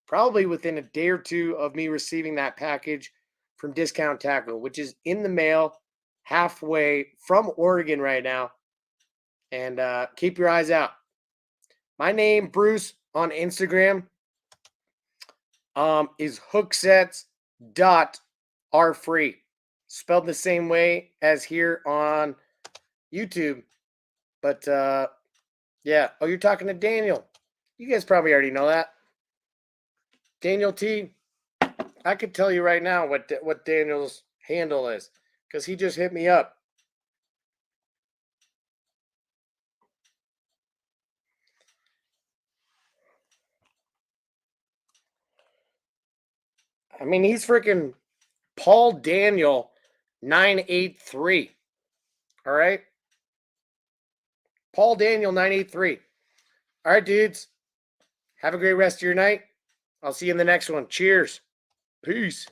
probably within a day or two of me receiving that package from Discount Tackle, which is in the mail halfway from Oregon right now. And keep your eyes out. My name, Bruce, on Instagram is hooksets.rfree. Spelled the same way as here on YouTube. But yeah. Oh, you're talking to Daniel. You guys probably already know that. Daniel T. I could tell you right now what Daniel's handle is because he just hit me up. I mean, he's freaking Paul Daniel 983. All right? Paul Daniel 983. All right, dudes. Have a great rest of your night. I'll see you in the next one. Cheers. Peace.